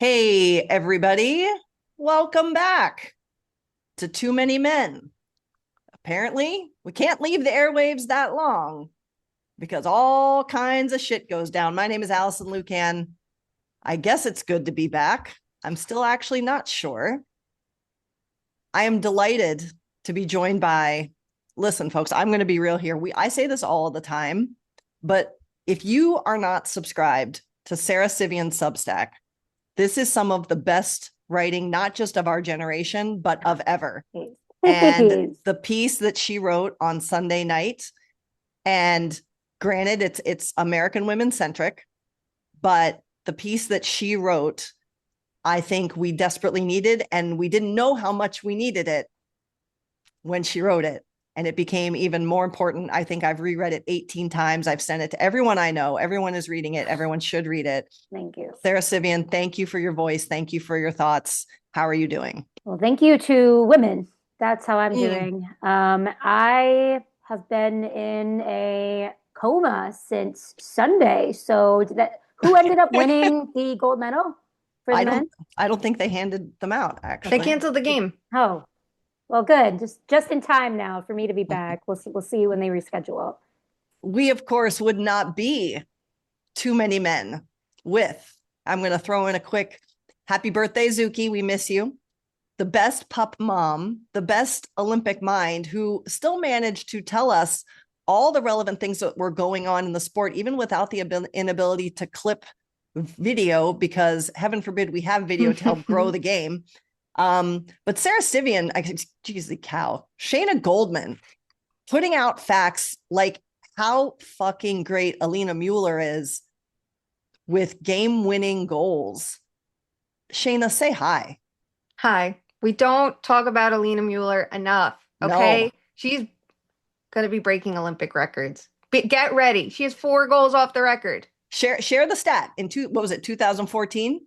Hey, everybody. Welcome back to Too Many Men. Apparently, we can't leave the airwaves that long because all kinds of shit goes down. My name is Alison Lucan. I guess it's good to be back. I'm still actually not sure. I am delighted to be joined by, listen, folks, I'm going to be real here. I say this all the time, but if you are not subscribed to Sarah Sivian's Substack, this is some of the best writing, not just of our generation, but of ever. And the piece that she wrote on Sunday night, and granted, it's American women centric, but the piece that she wrote, I think we desperately needed, and we didn't know how much we needed it when she wrote it. And it became even more important. I think I've reread it 18 times. I've sent it to everyone I know. Everyone is reading it. Everyone should read it. Thank you. Sarah Sivian, thank you for your voice. Thank you for your thoughts. How are you doing? Well, thank you to women. That's how I'm doing. I have been in a coma since Sunday. So who ended up winning the gold medal for the I men? don't I don't think they handed them out They actually. canceled the game. Oh, well, good. Just in time now for me to be back. We'll see when they reschedule. We of course would not be Too Many Men with, I'm going to throw in a quick happy birthday Zuki, we miss you. The best pup mom, the best Olympic mind who still managed to tell us all the relevant things that were going on in the sport, even without the inability to clip video, because heaven forbid we have video to help grow the game. But Sarah Sivian, geez, the cow, Shayna Goldman putting out facts like how fucking great Alina Mueller is with game-winning goals. Shayna, say hi. Hi. We don't talk about Alina Mueller enough, No, okay? She's going to be breaking Olympic records. Get ready. She has 4 goals off the record. share the stat in what was it, 2014?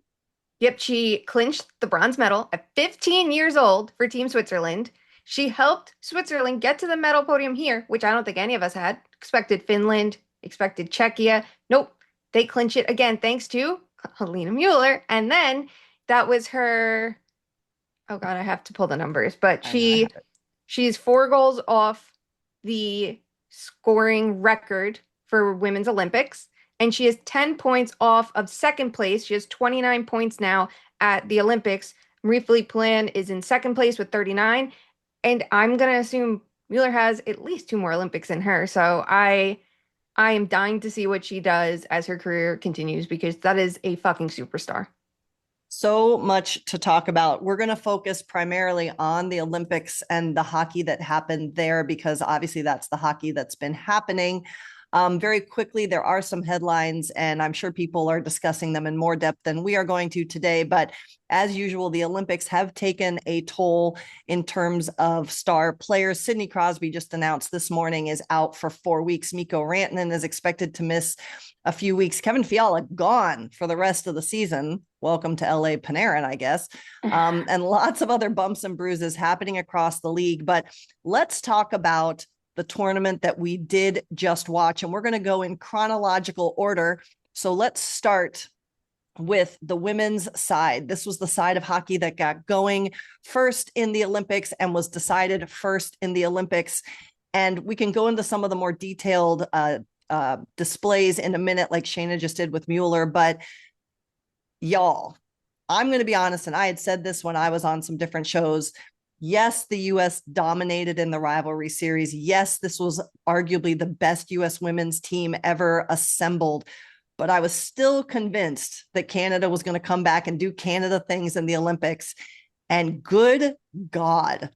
Yep, she clinched the bronze medal at 15 years old for Team Switzerland. She helped Switzerland get to the medal podium here, which I don't think any of us had. Expected Finland, expected Czechia. Nope. They clinch it again thanks to Alina Mueller. And then that was her. Oh God, I have to pull the numbers, but I know I have it. she's 4 goals off the scoring record for women's Olympics, and she is 10 points off of second place. She has 29 points now at the Olympics. Marie-Philippe Plan is in second place with 39, and I'm gonna assume Mueller has at least 2 more Olympics in her. So I am dying to see what she does as her career continues because that is a fucking superstar. So much to talk about. We're going to focus primarily on the Olympics and the hockey that happened there, because obviously that's the hockey that's been happening. Very quickly, there are some headlines, and I'm sure people are discussing them in more depth than we are going to today. But as usual, the Olympics have taken a toll in terms of star players. Sidney Crosby just announced this morning is out for 4 weeks. Mikko Rantanen is expected to miss a few weeks. Kevin Fiala gone for the rest of the season. Welcome to LA Panarin, I guess. And lots of other bumps and bruises happening across the league. But let's talk about the tournament that we did just watch. And we're going to go in chronological order. So let's start with the women's side. This was the side of hockey that got going first in the Olympics and was decided first in the Olympics. And we can go into some of the more detailed displays in a minute, like Shayna just did with Mueller. But y'all, I'm going to be honest, and I had said this when I was on some different shows. Yes, the U.S. dominated in the rivalry series. Yes, this was arguably the best U.S. women's team ever assembled. But I was still convinced that Canada was going to come back and do Canada things in the Olympics. And good God,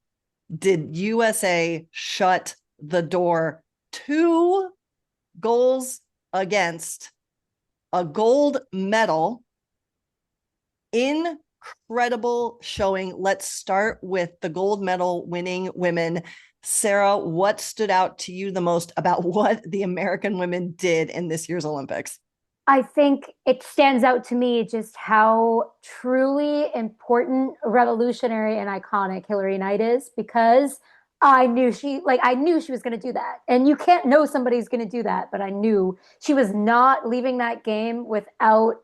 did USA shut the door. 2 goals against, a gold medal. Incredible showing. Let's start with the gold medal winning women. Sarah, what stood out to you the most about what the American women did in this year's Olympics? I think it stands out to me just how truly important, revolutionary, and iconic Hilary Knight is because I knew she was going to do that. And you can't know somebody's going to do that, but I knew she was not leaving that game without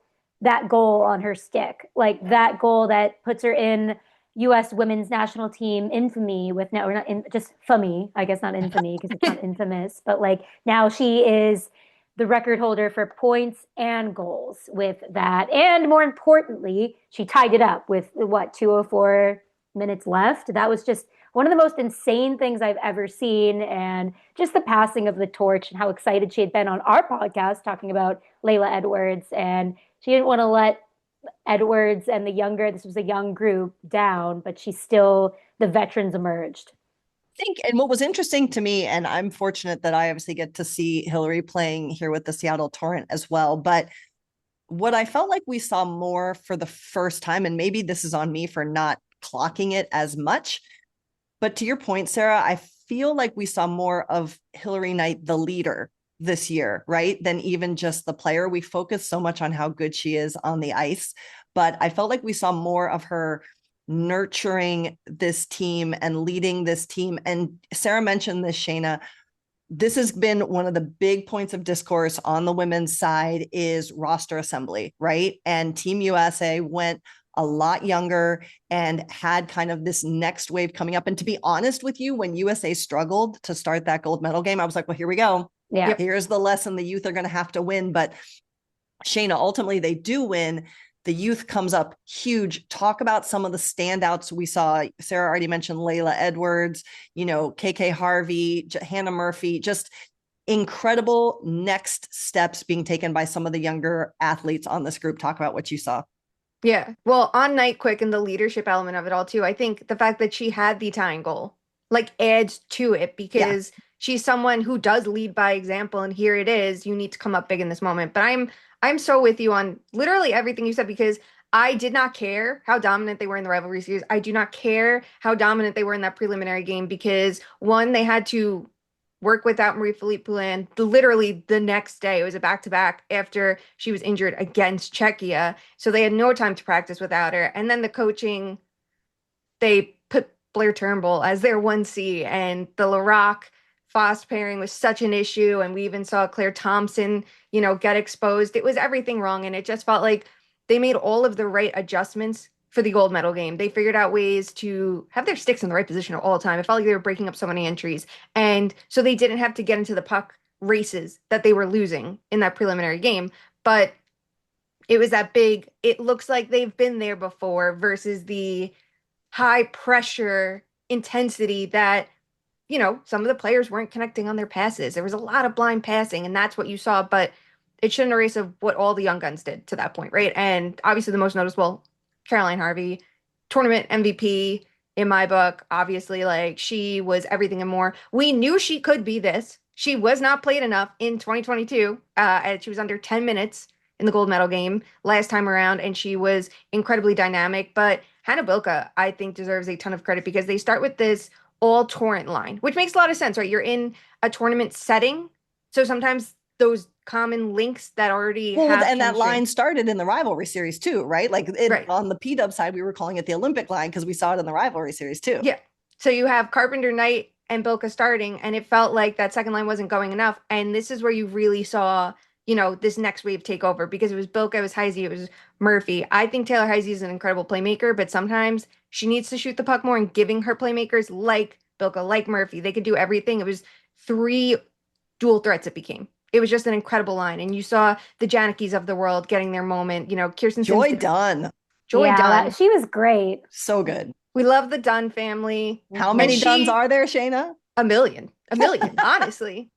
that goal on her stick, like that goal that puts her in U.S. women's national team infamy with now, or not in, just FUMmy, I guess not infamy because it's not infamous, but like now she is the record holder for points and goals with that. And more importantly, she tied it up with what, 2:04 minutes left. That was just one of the most insane things I've ever seen. And just the passing of the torch and how excited she had been on our podcast talking about Layla Edwards. And she didn't want to let Edwards and this was a young group, down, but she still, the veterans emerged. Think, and what was interesting to me, and I'm fortunate that I obviously get to see Hilary playing here with the Seattle Torrent as well, but what I felt like we saw more for the first time, and maybe this is on me for not clocking it as much, but to your point, Sarah, I feel like we saw more of Hilary Knight, the leader this year, right? Than even just the player. We focus so much on how good she is on the ice, but I felt like we saw more of her nurturing this team and leading this team. And Sarah mentioned this, Shayna, this has been one of the big points of discourse on the women's side is roster assembly, right? And Team USA went a lot younger and had kind of this next wave coming up. And to be honest with you, when USA struggled to start that gold medal game, I was like, well, here we go. Yeah. Here's the lesson the youth are going to have to win. But Shayna, ultimately they do win. The youth comes up huge. Talk about some of the standouts we saw. Sarah already mentioned Layla Edwards, KK Harvey, Hannah Murphy, just incredible next steps being taken by some of the younger athletes on this group. Talk about what you saw. Yeah. Well, on Night Quick and the leadership element of it all too, I think the fact that she had the tying goal like adds to it because she's someone who does lead by example. And here it is, you need to come up big in this moment. But I'm so with you on literally everything you said because I did not care how dominant they were in the rivalry series. I do not care how dominant they were in that preliminary game because one, they had to work without Marie-Philippe Poulin literally the next day. It was a back-to-back after she was injured against Czechia. So they had no time to practice without her. And then the coaching, they put Blair Turnbull as their 1C, and the LaRock Fost pairing was such an issue. And we even saw Claire Thompson, get exposed. It was everything wrong. And it just felt like they made all of the right adjustments for the gold medal game. They figured out ways to have their sticks in the right position all the time. It felt like they were breaking up so many entries. And so they didn't have to get into the puck races that they were losing in that preliminary game. But it was that big, it looks like they've been there before versus the high pressure intensity that, some of the players weren't connecting on their passes. There was a lot of blind passing, and that's what you saw. But it shouldn't erase of what all the young guns did to that point, right? And obviously the most noticeable, Caroline Harvey, tournament MVP in my book. Obviously, like she was everything and more. We knew she could be this. She was not played enough in 2022. And she was under 10 minutes in the gold medal game last time around, and she was incredibly dynamic. But Hannah Bilka, I think, deserves a ton of credit because they start with this all Torrent line, which makes a lot of sense, right? You're in a tournament setting. So sometimes those common links that already have and that chemistry. line started in the rivalry series too, right? Like Right. On the P-Dub side, we were calling it the Olympic line because we saw it in the rivalry series too. Yeah. So you have Carpenter, Knight, and Bilka starting, and it felt like that second line wasn't going enough. And this is where you really saw, this next wave take over because it was Bilka, it was Heisey, it was Murphy. I think Taylor Heisey is an incredible playmaker, but sometimes she needs to shoot the puck more, and giving her playmakers like Bilka, like Murphy, they could do everything. It was 3 dual threats it became. It was just an incredible line. And you saw the Janikis of the world getting their moment. Kirsten Joy Dunn. Dunn. She was great. So good. We love the Dunn family. How many Dunns are there, Shayna? A million, honestly.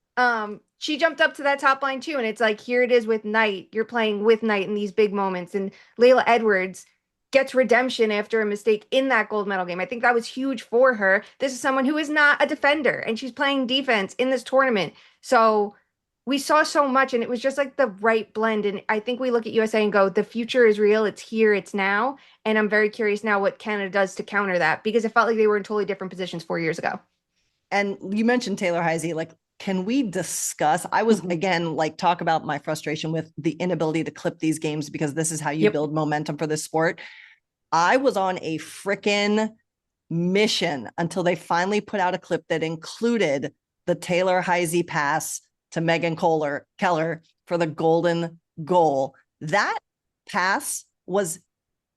She jumped up to that top line too. And it's like, here it is with Knight. You're playing with Knight in these big moments. And Layla Edwards gets redemption after a mistake in that gold medal game. I think that was huge for her. This is someone who is not a defender, and she's playing defense in this tournament. So we saw so much, and it was just like the right blend. And I think we look at USA and go, the future is real. It's here. It's now. And I'm very curious now what Canada does to counter that, because it felt like they were in totally different positions 4 years ago. And you mentioned Taylor Heisey. Like, can we discuss? I was, again, talk about my frustration with the inability to clip these games because this is how you build momentum for this sport. I was on a frickin' mission until they finally put out a clip that included the Taylor Heisey pass to Megan Keller for the golden goal. That pass was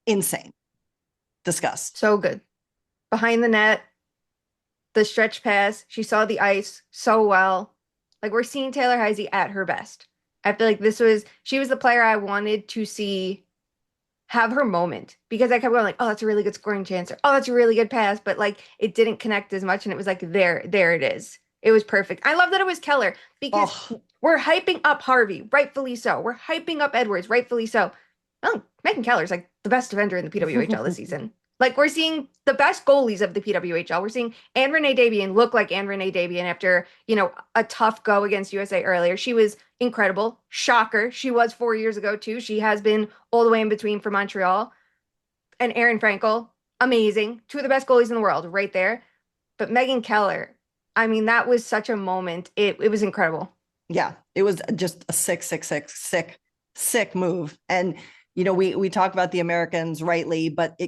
insane. Discuss. So good. Behind the net, the stretch pass, she saw the ice so well. Like, we're seeing Taylor Heisey at her best. I feel like she was the player I wanted to see have her moment, because I kept going like, oh, that's a really good scoring chance, or oh, that's a really good pass, but like it didn't connect as much, and it was like there it is. It was perfect. I love that it was Keller, because we're hyping up Harvey, rightfully so. We're hyping up Edwards, rightfully so. Oh, Megan Keller's like the best defender in the PWHL this season. Like, we're seeing the best goalies of the PWHL. We're seeing Anne Renee Dabian look like Anne Renee Dabian after, a tough go against USA earlier. She was incredible. Shocker. She was 4 years ago, too. She has been all the way in between for Montreal. And Erin Frankel, amazing. Two of the best goalies in the world right there. But Megan Keller, I mean, that was such a moment. It was incredible. Yeah, it was just a sick move. And we talk about the Americans rightly, but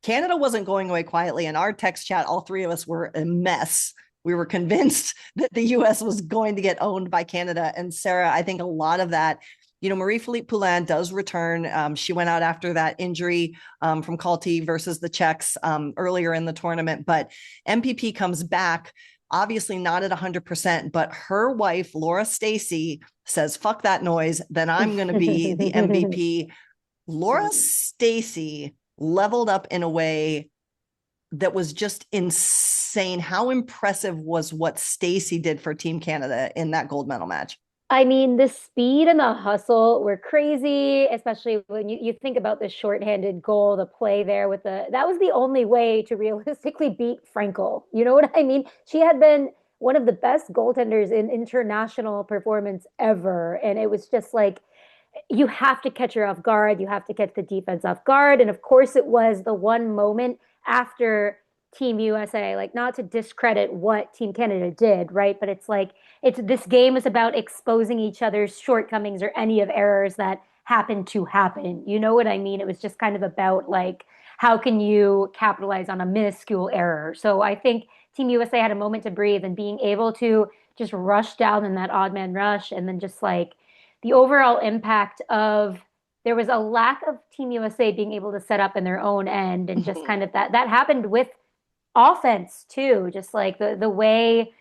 Canada wasn't going away quietly. In our text chat, all three of us were a mess. We were convinced that the US was going to get owned by Canada. And Sara, I think a lot of that, Marie-Philippe Poulin does return. She went out after that injury from Kalti versus the Czechs earlier in the tournament, but MPP comes back, obviously not at 100%, but her wife, Laura Stacey, says, fuck that noise, then I'm going to be the MVP. Laura Stacey leveled up in a way that was just insane. How impressive was what Stacey did for Team Canada in that gold medal match? I mean, the speed and the hustle were crazy, especially when you think about the shorthanded goal, the play there that was the only way to realistically beat Frankel. You know what I mean? She had been one of the best goaltenders in international performance ever. And it was just like, you have to catch her off guard. You have to catch the defense off guard. And of course, it was the one moment after Team USA, like, not to discredit what Team Canada did, right? But it's like, this game is about exposing each other's shortcomings or any of errors that happen to happen. You know what I mean? It was just kind of about like, how can you capitalize on a minuscule error? So I think Team USA had a moment to breathe, and being able to just rush down in that odd man rush, and then just like the overall impact of, there was a lack of Team USA being able to set up in their own end, and just kind of that happened with offense too. Just like the way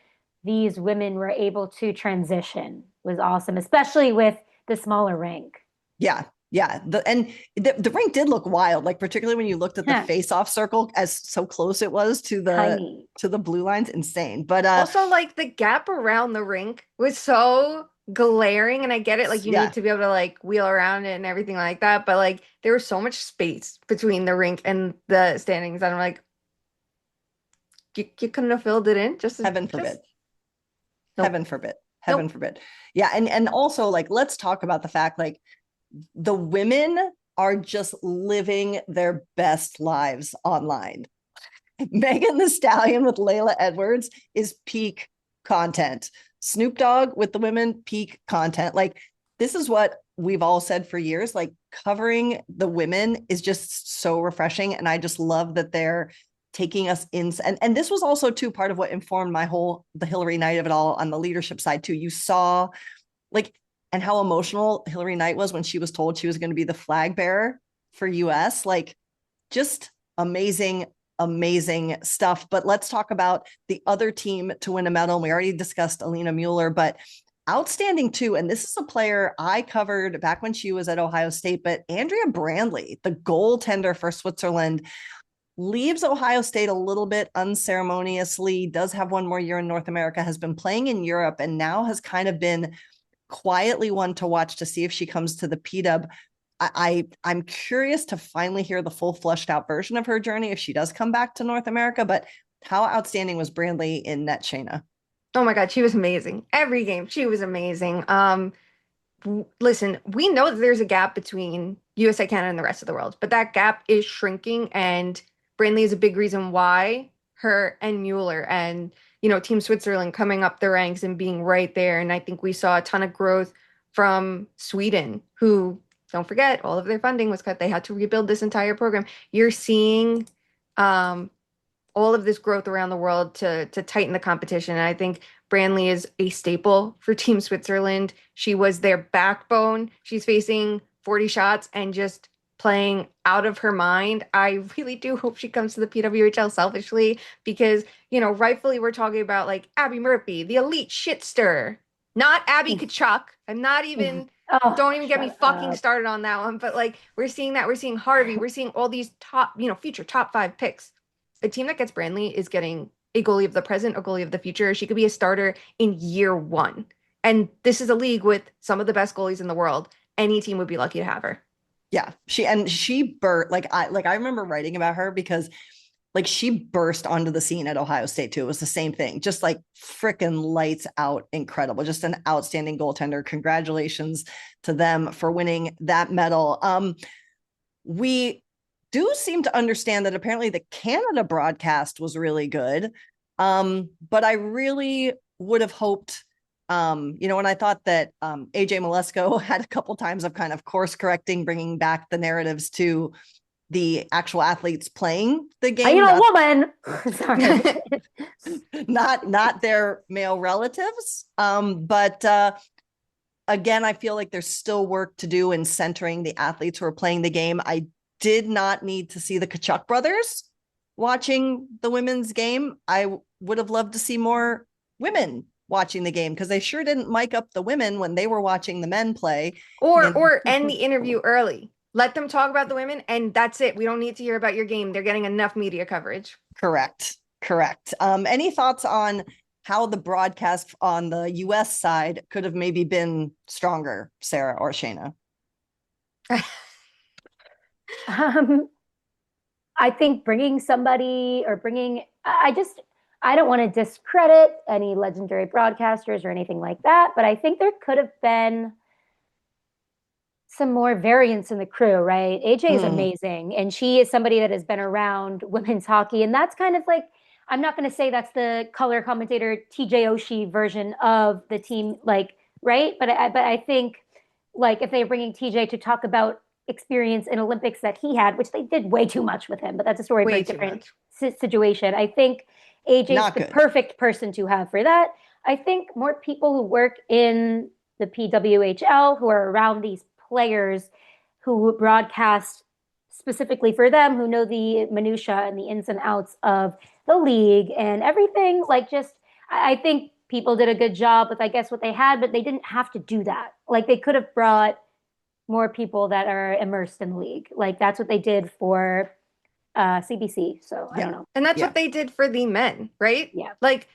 these women were able to transition was awesome, especially with the smaller rink. Yeah. The rink did look wild, like particularly when you looked at the face-off circle, as so close it was to the blue lines. Insane. But also, like, the gap around the rink was so glaring, and I get it, like, you need to be able to like wheel around it and everything like that, but like there was so much space between the rink and the standings, and I'm like, you couldn't have filled it in. Heaven forbid. Heaven forbid. Yeah. And also, like, let's talk about the fact, like, the women are just living their best lives online. Megan Thee Stallion with Layla Edwards is peak content. Snoop Dogg with the women, peak content. Like, this is what we've all said for years. Like, covering the women is just so refreshing. And I just love that they're taking us in. And this was also too part of what informed the Hilary Knight of it all on the leadership side too. You saw like, and how emotional Hilary Knight was when she was told she was going to be the flag bearer for US. Like, just amazing stuff. But let's talk about the other team to win a medal. We already discussed Alina Mueller, but outstanding too. And this is a player I covered back when she was at Ohio State, but Andrea Brandley, the goaltender for Switzerland, leaves Ohio State a little bit unceremoniously, does have one more year in North America, has been playing in Europe, and now has kind of been quietly one to watch to see if she comes to the PW. I'm curious to finally hear the full fleshed out version of her journey if she does come back to North America. But how outstanding was Brandley in net, Shayna? Oh my God, she was amazing. Every game, she was amazing. Listen, we know that there's a gap between USA, Canada, and the rest of the world, but that gap is shrinking, and Brandley is a big reason why her and Mueller and, Team Switzerland coming up the ranks and being right there. And I think we saw a ton of growth from Sweden, who, don't forget, all of their funding was cut. They had to rebuild this entire program. You're seeing all of this growth around the world to tighten the competition. And I think Brandley is a staple for Team Switzerland. She was their backbone. She's facing 40 shots and just playing out of her mind. I really do hope she comes to the PWHL selfishly because, rightfully we're talking about like Abby Murphy, the elite shitster, not Abby Kachuk. I'm not even, don't even get me fucking started on that one. But like, we're seeing that. We're seeing Harvey. We're seeing all these top, future top 5 picks. A team that gets Brantley is getting a goalie of the present, a goalie of the future. She could be a starter in year 1. And this is a league with some of the best goalies in the world. Any team would be lucky to have her. Yeah, she burst I remember writing about her because like she burst onto the scene at Ohio State too. It was the same thing, just like freaking lights out, incredible, just an outstanding goaltender. Congratulations to them for winning that medal. We do seem to understand that apparently the Canada broadcast was really good, but I really would have hoped. And I thought that AJ Malesko had a couple times of kind of course correcting, bringing back the narratives to the actual athletes playing the game. Are you a woman? Sorry. not their male relatives. But again, I feel like there's still work to do in centering the athletes who are playing the game. I did not need to see the Kachuk brothers watching the women's game. I would have loved to see more women watching the game because they sure didn't mic up the women when they were watching the men play. Or end the interview early. Let them talk about the women and that's it. We don't need to hear about your game. They're getting enough media coverage. Correct. Any thoughts on how the broadcast on the US side could have maybe been stronger, Sarah or Shayna? I think I don't want to discredit any legendary broadcasters or anything like that, but I think there could have been some more variance in the crew, right? AJ is amazing, and she is somebody that has been around women's hockey, and that's kind of like, I'm not going to say that's the color commentator TJ Oshie version of the team, like, right? But I think, like, if they're bringing TJ to talk about experience in Olympics that he had, which they did way too much with him, but that's a story for a different situation. I think AJ's the perfect person to have for that. I think more people who work in the PWHL, who are around these players, who broadcast specifically for them, who know the minutia and the ins and outs of the league and everything. Like, just, I think people did a good job with, I guess, what they had, but they didn't have to do that. Like, they could have brought more people that are immersed in the league. Like, that's what they did for CBC. So I don't know. And that's what they did for the men, right? Yeah. Like,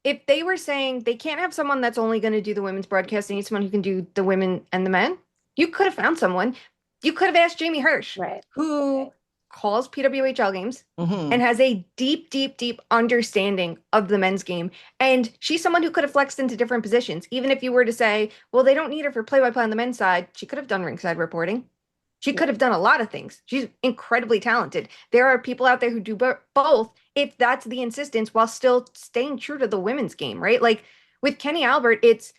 if they were saying they can't have someone that's only going to do the women's broadcast, they need someone who can do the women and the men, you could have found someone. You could have asked Jamie Hirsch, who calls PWHL games and has a deep, deep, deep understanding of the men's game. And she's someone who could have flexed into different positions. Even if you were to say, well, they don't need her for play-by-play on the men's side, she could have done ringside reporting. She could have done a lot of things. She's incredibly talented. There are people out there who do both if that's the insistence while still staying true to the women's game, right? Like with Kenny Albert, it's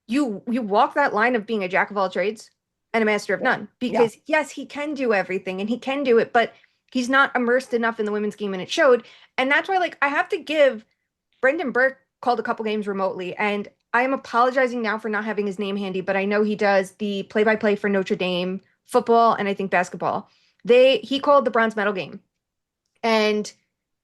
you walk that line of being a jack of all trades and a master of none because yes, he can do everything and he can do it, but he's not immersed enough in the women's game and it showed. And that's why, like, I have to give Brendan Burke called a couple games remotely and I am apologizing now for not having his name handy, but I know he does the play-by-play for Notre Dame football and I think basketball. He called the bronze medal game and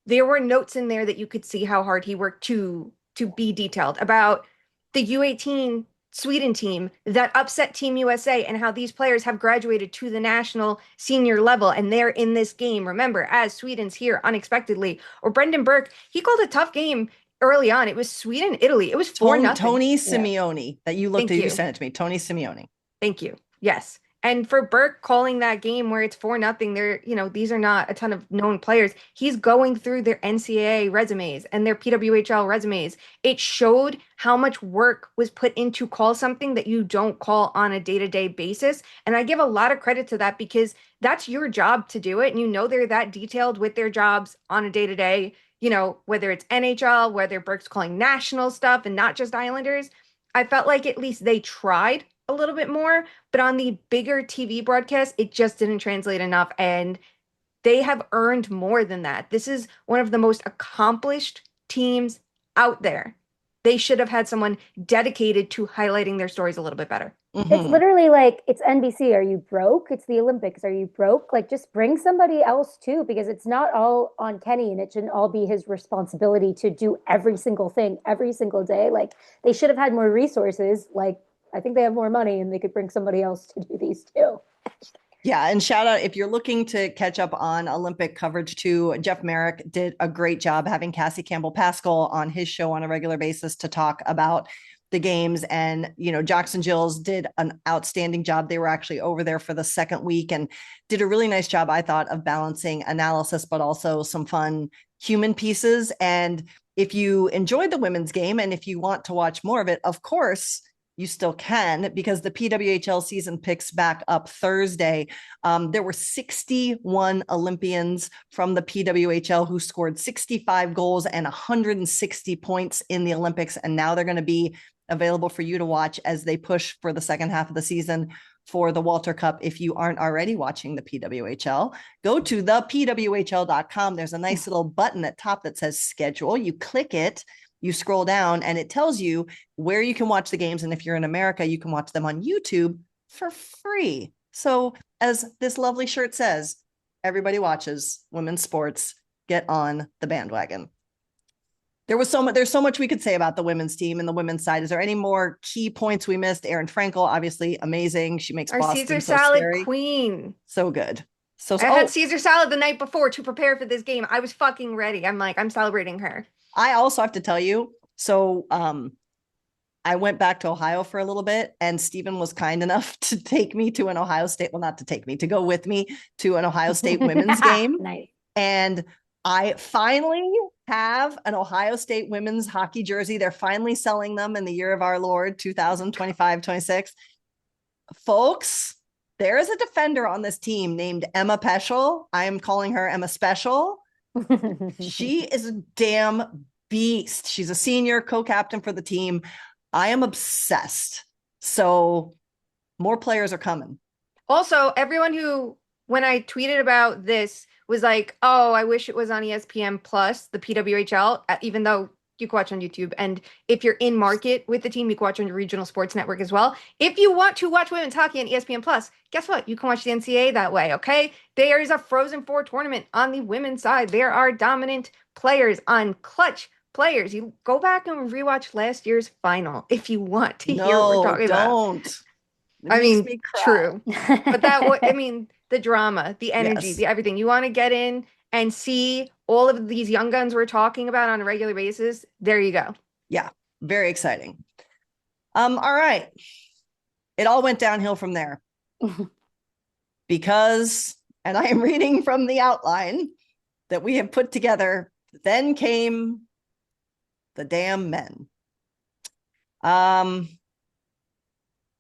there were notes in there that you could see how hard he worked to be detailed about the U18 Sweden team that upset Team USA and how these players have graduated to the national senior level and they're in this game, remember, as Sweden's here unexpectedly. Or Brendan Burke, he called a tough game early on. It was Sweden, Italy. It was 4-0. Tony Simeone that you looked at, you sent it to me. Tony Simeone. Thank you. Yes. And for Burke calling that game where it's 4-0, they're, these are not a ton of known players. He's going through their NCAA resumes and their PWHL resumes. It showed how much work was put into call something that you don't call on a day-to-day basis. And I give a lot of credit to that because that's your job to do it. And they're that detailed with their jobs on a day-to-day, whether it's NHL, whether Burke's calling national stuff and not just Islanders. I felt like at least they tried a little bit more, but on the bigger TV broadcast, it just didn't translate enough. And they have earned more than that. This is one of the most accomplished teams out there. They should have had someone dedicated to highlighting their stories a little bit better. It's Mhm. literally like it's NBC. Are you broke? It's the Olympics. Are you broke? Like just bring somebody else too, because it's not all on Kenny and it shouldn't all be his responsibility to do every single thing every single day. Like they should have had more resources. Like I think they have more money and they could bring somebody else to do these too. Yeah, and shout out if you're looking to catch up on Olympic coverage too. Jeff Merrick did a great job having Cassie Campbell Pascal on his show on a regular basis to talk about the games. And, Jackson Jills did an outstanding job. They were actually over there for the second week and did a really nice job, I thought, of balancing analysis, but also some fun human pieces. And if you enjoyed the women's game and if you want to watch more of it, of course, you still can, because the PWHL season picks back up Thursday. There were 61 Olympians from the PWHL who scored 65 goals and 160 points in the Olympics. And now they're going to be available for you to watch as they push for the second half of the season for the Walter Cup. If you aren't already watching the PWHL, go to thepwhl.com. There's a nice little button at top that says schedule. You click it, you scroll down, and it tells you where you can watch the games. And if you're in America, you can watch them on YouTube for free. So as this lovely shirt says, everybody watches women's sports. Get on the bandwagon. There's so much we could say about the women's team and the women's side. Is there any more key points we missed? Erin Frankel, obviously amazing. She makes Our Boston Caesar so salad scary. queen. So good. I had Caesar salad the night before to prepare for this game. I was fucking ready. I'm celebrating her. I also have to tell you, so I went back to Ohio for a little bit, and Stephen was kind enough to take me to an Ohio State, well, not to take me, to go with me to an Ohio State women's game. Nice. And I finally have an Ohio State women's hockey jersey. They're finally selling them in the year of our Lord, 2025-26. Folks, there is a defender on this team named Emma Peschel. I am calling her Emma Special. She is a damn beast. She's a senior co-captain for the team. I am obsessed. So more players are coming. Also, everyone who, when I tweeted about this, was like, oh, I wish it was on ESPN Plus, the PWHL, even though you can watch on YouTube. And if you're in market with the team, you can watch on your regional sports network as well. If you want to watch women's hockey on ESPN Plus, guess what? You can watch the NCAA that way, okay? There is a Frozen Four tournament on the women's side. There are dominant players on clutch players. You go back and rewatch last year's final if you want to hear what we're talking about. Don't. I mean, true. But the drama, the energy, Yes. the everything. You want to get in and see all of these young guns we're talking about on a regular basis. There you go. Yeah, very exciting. All right. It all went downhill from there. Because, and I am reading from the outline that we have put together, then came the damn men.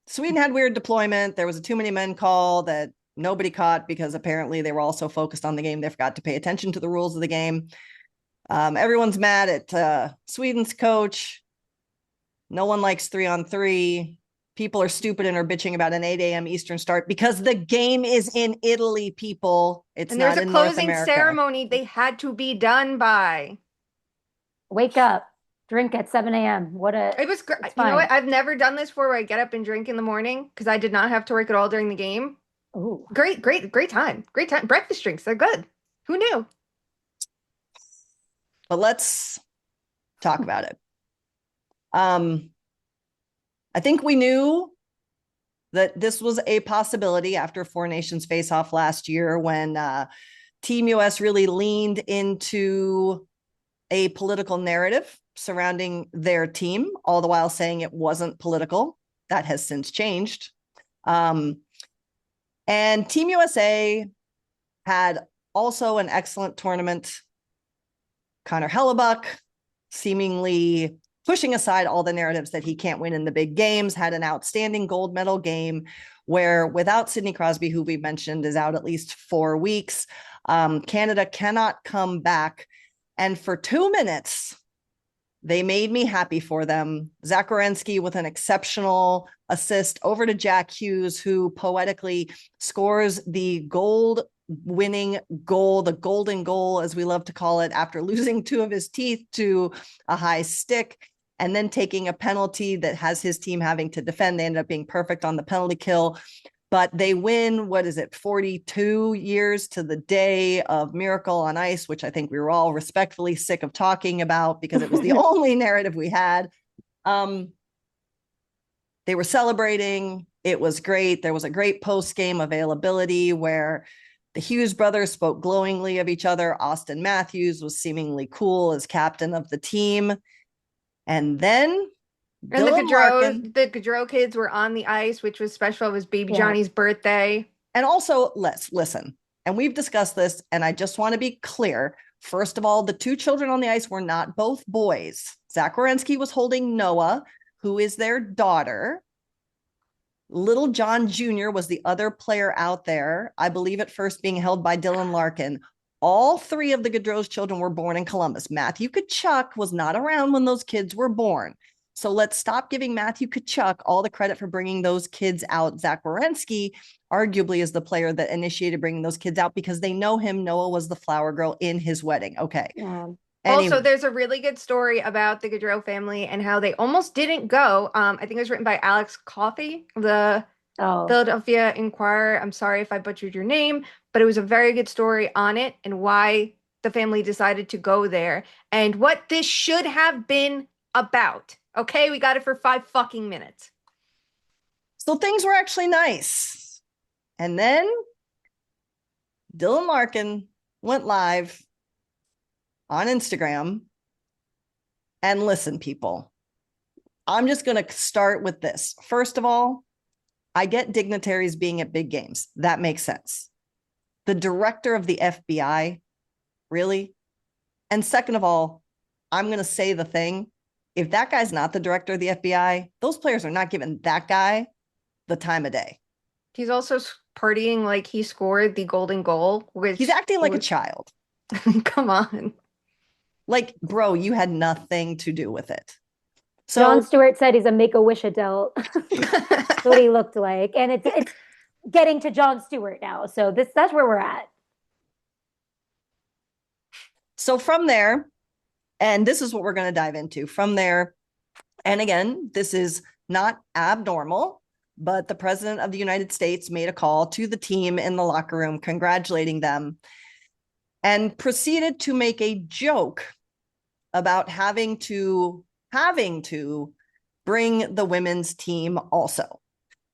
Sweden had weird deployment. There was a too many men call that nobody caught because apparently they were all so focused on the game they forgot to pay attention to the rules of the game. Everyone's mad at Sweden's coach. No one likes 3-on-3. People are stupid and are bitching about an 8 a.m. Eastern start because the game is in Italy, people. It's not in North America. And there's a closing ceremony they had to be done by. Wake up. Drink at 7 a.m. It was great. You know what? I've never done this before where I get up and drink in the morning because I did not have to work at all during the game. Ooh. Great time. Great time. Breakfast drinks, they're good. Who knew? But let's talk about it. I think we knew that this was a possibility after Four Nations face-off last year when Team US really leaned into a political narrative surrounding their team, all the while saying it wasn't political. That has since changed. And Team USA had also an excellent tournament. Connor Hellebuck, seemingly pushing aside all the narratives that he can't win in the big games, had an outstanding gold medal game where without Sidney Crosby, who we mentioned is out at least 4 weeks, Canada cannot come back. And for 2 minutes, they made me happy for them. Zach Werenski with an exceptional assist over to Jack Hughes, who poetically scores the goal-winning goal, the golden goal, as we love to call it, after losing 2 of his teeth to a high stick. and then taking a penalty that has his team having to defend. They ended up being perfect on the penalty kill, but they win, 42 years to the day of Miracle on Ice, which I think we were all respectfully sick of talking about because it was the only narrative we had. They were celebrating. It was great. There was a great post-game availability where the Hughes brothers spoke glowingly of each other. Austin Matthews was seemingly cool as captain of the team. And then the Gaudreau kids were on the ice, which was special. It was baby Johnny's birthday. And also, let's listen. And we've discussed this, and I just want to be clear. First of all, the two children on the ice were not both boys. Zach Werenski was holding Noah, who is their daughter. Little John Jr. was the other player out there, I believe at first being held by Dylan Larkin. All three of the Gaudreau's children were born in Columbus. Matthew Tkachuk was not around when those kids were born. So let's stop giving Matthew Tkachuk all the credit for bringing those kids out. Zach Werenski arguably is the player that initiated bringing those kids out because they know him. Noah was the flower girl in his wedding. Okay. Yeah. Anyway. Also, there's a really good story about the Gaudreau family and how they almost didn't go. I think it was written by Alex Coffey, the Philadelphia Inquirer. I'm sorry if I butchered your name, but it was a very good story on it and why the family decided to go there and what this should have been about. Okay, we got it for 5 fucking minutes. So things were actually nice. And then Dylan Larkin went live on Instagram. And listen, people, I'm just going to start with this. First of all, I get dignitaries being at big games. That makes sense. The director of the FBI, really? And second of all, I'm going to say the thing. If that guy's not the director of the FBI, those players are not giving that guy the time of day. He's also partying like he scored the golden goal. He's acting like a child. Come on. Like, bro, you had nothing to do with it. So Jon Stewart said he's a Make-A-Wish adult. That's what he looked like. And it's getting to Jon Stewart now. So that's where we're at. So from there, and this is what we're going to dive into from there. And again, this is not abnormal, but the president of the United States made a call to the team in the locker room, congratulating them, and proceeded to make a joke about having to bring the women's team also.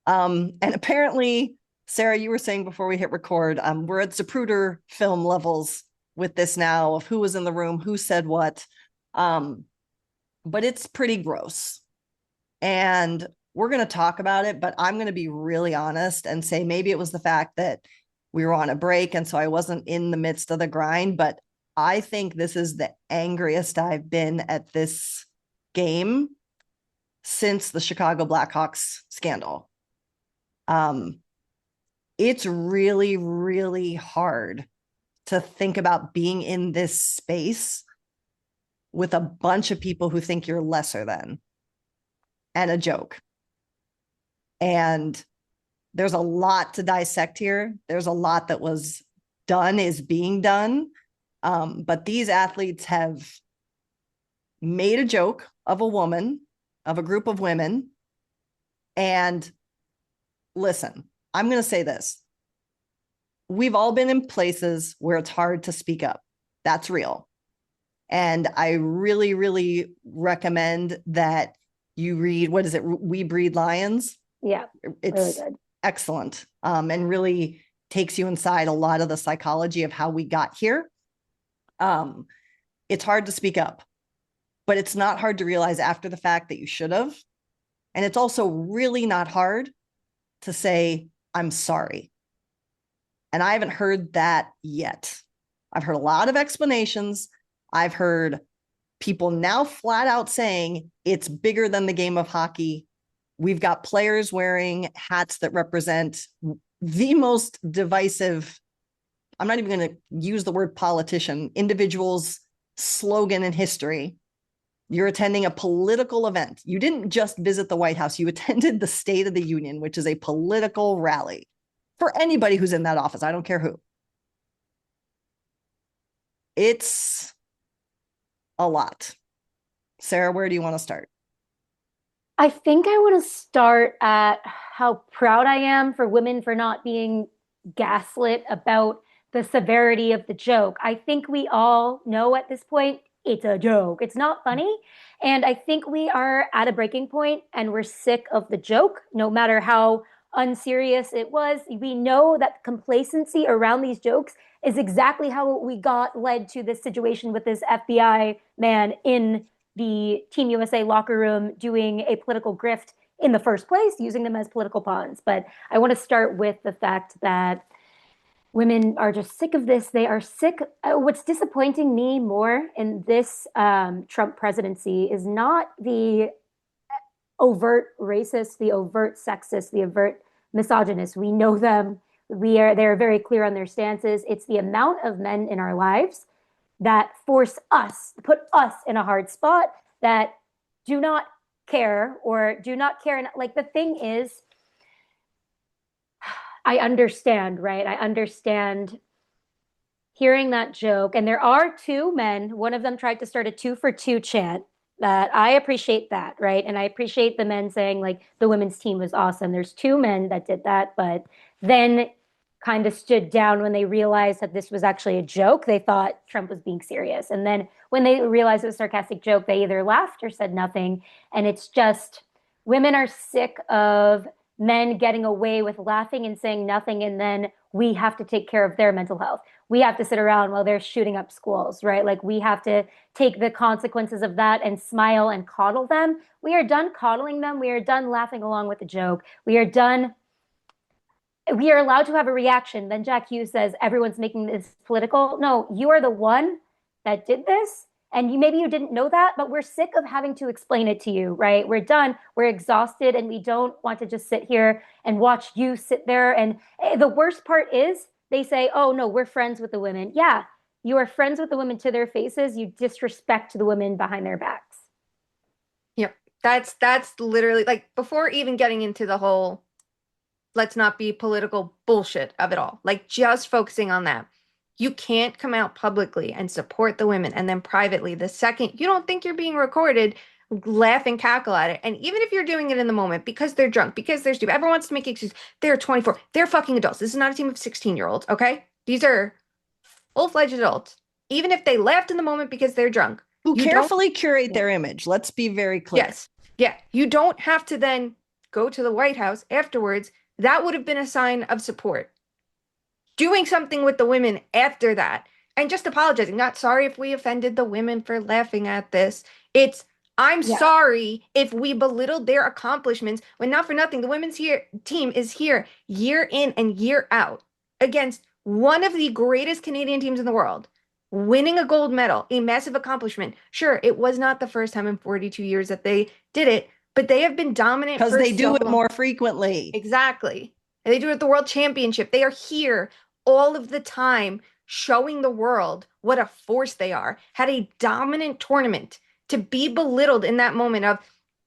And apparently, Sarah, you were saying before we hit record, we're at Zapruder film levels with this now of who was in the room, who said what. But it's pretty gross. And we're going to talk about it, but I'm going to be really honest and say maybe it was the fact that we were on a break and so I wasn't in the midst of the grind, but I think this is the angriest I've been at this game since the Chicago Blackhawks scandal. It's really, really hard to think about being in this space with a bunch of people who think you're lesser than and a joke. And there's a lot to dissect here. There's a lot that was done, is being done. But these athletes have made a joke of a woman, of a group of women. And listen, I'm going to say this. We've all been in places where it's hard to speak up. That's real. And I really, really recommend that you read, what is it? We Breed Lions. Yeah. It's really good. Excellent. And really takes you inside a lot of the psychology of how we got here. It's hard to speak up, but it's not hard to realize after the fact that you should have. And it's also really not hard to say, I'm sorry. And I haven't heard that yet. I've heard a lot of explanations. I've heard people now flat out saying it's bigger than the game of hockey. We've got players wearing hats that represent the most divisive, I'm not even going to use the word politician, individual's slogan in history. You're attending a political event. You didn't just visit the White House. You attended the State of the Union, which is a political rally for anybody who's in that office. I don't care who. It's a lot. Sarah, where do you want to start? I think I want to start at how proud I am for women for not being gaslit about the severity of the joke. I think we all know at this point it's a joke. It's not funny. And I think we are at a breaking point and we're sick of the joke, no matter how unserious it was. We know that complacency around these jokes is exactly how we got led to this situation with this FBI man in the Team USA locker room doing a political grift in the first place, using them as political pawns. But I want to start with the fact that women are just sick of this. They are sick. What's disappointing me more in this Trump presidency is not the overt racist, the overt sexist, the overt misogynist. We know them. They're very clear on their stances. It's the amount of men in our lives that force us, put us in a hard spot, that do not care or do not care. And like the thing is, I understand, right? I understand hearing that joke. And there are two men, one of them tried to start a 2 for 2 chant. That I appreciate that, right? And I appreciate the men saying like the women's team was awesome. There's two men that did that, but then kind of stood down when they realized that this was actually a joke. They thought Trump was being serious. And then when they realized it was a sarcastic joke, they either laughed or said nothing. And it's just women are sick of men getting away with laughing and saying nothing. And then we have to take care of their mental health. We have to sit around while they're shooting up schools, right? Like we have to take the consequences of that and smile and coddle them. We are done coddling them. We are done laughing along with the joke. We are done. We are allowed to have a reaction. Then Jack Hughes says, everyone's making this political. No, you are the one that did this. And maybe you didn't know that, but we're sick of having to explain it to you, right? We're done. We're exhausted and we don't want to just sit here and watch you sit there. And the worst part is they say, oh, no, we're friends with the women. Yeah, you are friends with the women to their faces. You disrespect the women behind their backs. Yep. That's literally like before even getting into the whole let's not be political bullshit of it all. Like just focusing on that. You can't come out publicly and support the women and then privately, the second you don't think you're being recorded, laugh and cackle at it. And even if you're doing it in the moment because they're drunk, because they're stupid, everyone wants to make excuses. They're 24. They're fucking adults. This is not a team of 16-year-olds, okay? These are full-fledged adults. Even if they laughed in the moment because they're drunk. Who carefully curate their image. Let's be very clear. Yes. Yeah. You don't have to then go to the White House afterwards. That would have been a sign of support. Doing something with the women after that and just apologizing. Not sorry if we offended the women for laughing at this. It's I'm sorry if we belittled their accomplishments when not for nothing. The women's team is here year in and year out against one of the greatest Canadian teams in the world, winning a gold medal, a massive accomplishment. Sure, it was not the first time in 42 years that they did it, but they have been dominant because they do it more frequently. Exactly. And they do it at the World Championship. They are here all of the time showing the world what a force they are. Had a dominant tournament. To be belittled in that moment of,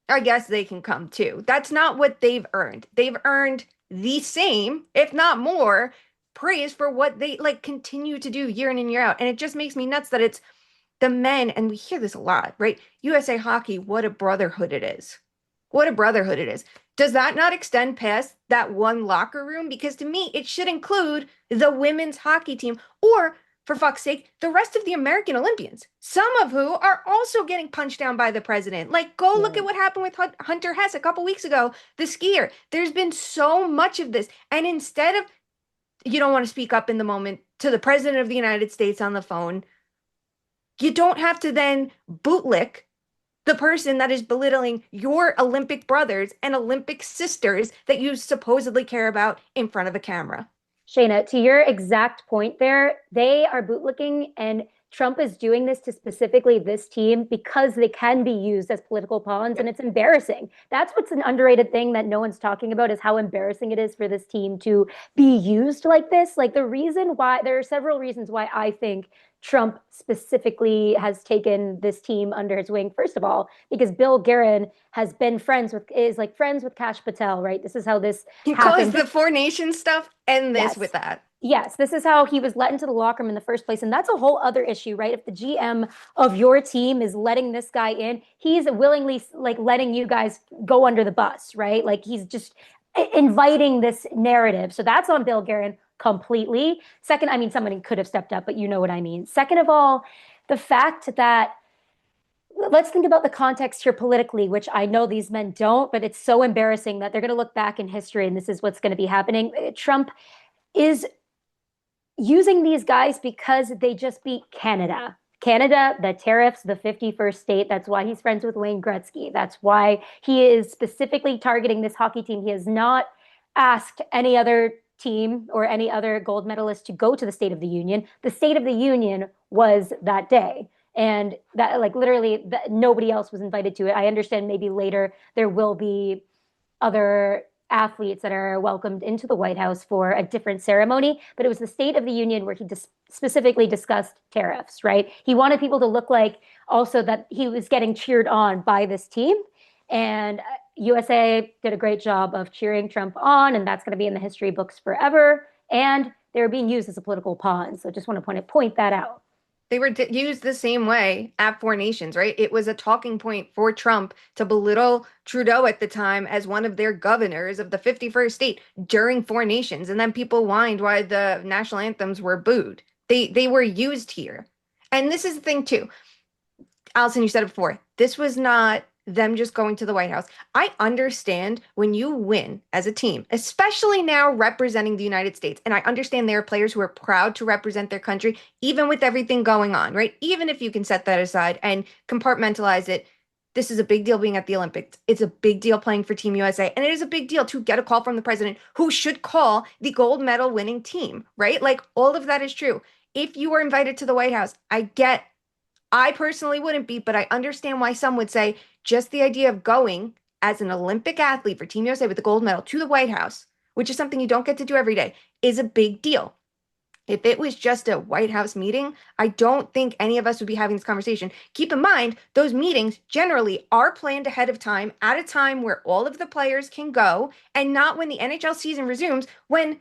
I guess they can come too. That's not what they've earned. They've earned the same, if not more, praise for what they like continue to do year in and year out. And it just makes me nuts that it's the men, and we hear this a lot, right? USA Hockey, what a brotherhood it is. What a brotherhood it is. Does that not extend past that one locker room? Because to me, it should include the women's hockey team or, for fuck's sake, the rest of the American Olympians, some of who are also getting punched down by the president. Like, go look at what happened with Hunter Hess a couple weeks ago, the skier. There's been so much of this. And instead of, you don't want to speak up in the moment to the president of the United States on the phone, you don't have to then bootlick the person that is belittling your Olympic brothers and Olympic sisters that you supposedly care about in front of a camera. Shayna, to your exact point there, they are bootlicking, and Trump is doing this to specifically this team because they can be used as political pawns, and it's embarrassing. That's what's an underrated thing that no one's talking about is how embarrassing it is for this team to be used like this. Like the reason why, there are several reasons why I think Trump specifically has taken this team under his wing. First of all, because Bill Guerin has been friends with Kash Patel, right? This is how this happens. The Four Nations stuff and this with that. Yes, this is how he was let into the locker room in the first place. And that's a whole other issue, right? If the GM of your team is letting this guy in, he's willingly like letting you guys go under the bus, right? Like he's just inviting this narrative. So that's on Bill Guerin completely. Second, I mean, somebody could have stepped up, but you know what I mean. Second of all, the fact that let's think about the context here politically, which I know these men don't, but it's so embarrassing that they're going to look back in history and this is what's going to be happening. Trump is using these guys because they just beat Canada. Canada, the tariffs, the 51st state. That's why he's friends with Wayne Gretzky. That's why he is specifically targeting this hockey team. He has not asked any other team or any other gold medalist to go to the State of the Union. The State of the Union was that day. And that, like, literally, nobody else was invited to it. I understand maybe later there will be other athletes that are welcomed into the White House for a different ceremony, but it was the State of the Union where he specifically discussed tariffs, right? He wanted people to look like also that he was getting cheered on by this team. And USA did a great job of cheering Trump on, and that's going to be in the history books forever. And they're being used as a political pawn. So just want to point that out. They were used the same way at Four Nations, right? It was a talking point for Trump to belittle Trudeau at the time as one of their governors of the 51st state during Four Nations. And then people whined why the national anthems were booed. They were used here. And this is the thing, too. Alison, you said it before. This was not them just going to the White House. I understand when you win as a team, especially now representing the United States. And I understand there are players who are proud to represent their country, even with everything going on, right? Even if you can set that aside and compartmentalize it. This is a big deal being at the Olympics. It's a big deal playing for Team USA. And it is a big deal to get a call from the president who should call the gold medal winning team, right? Like all of that is true. If you were invited to the White House, I personally wouldn't be, but I understand why some would say just the idea of going as an Olympic athlete for Team USA with the gold medal to the White House, which is something you don't get to do every day, is a big deal. If it was just a White House meeting, I don't think any of us would be having this conversation. Keep in mind, those meetings generally are planned ahead of time at a time where all of the players can go and not when the NHL season resumes, when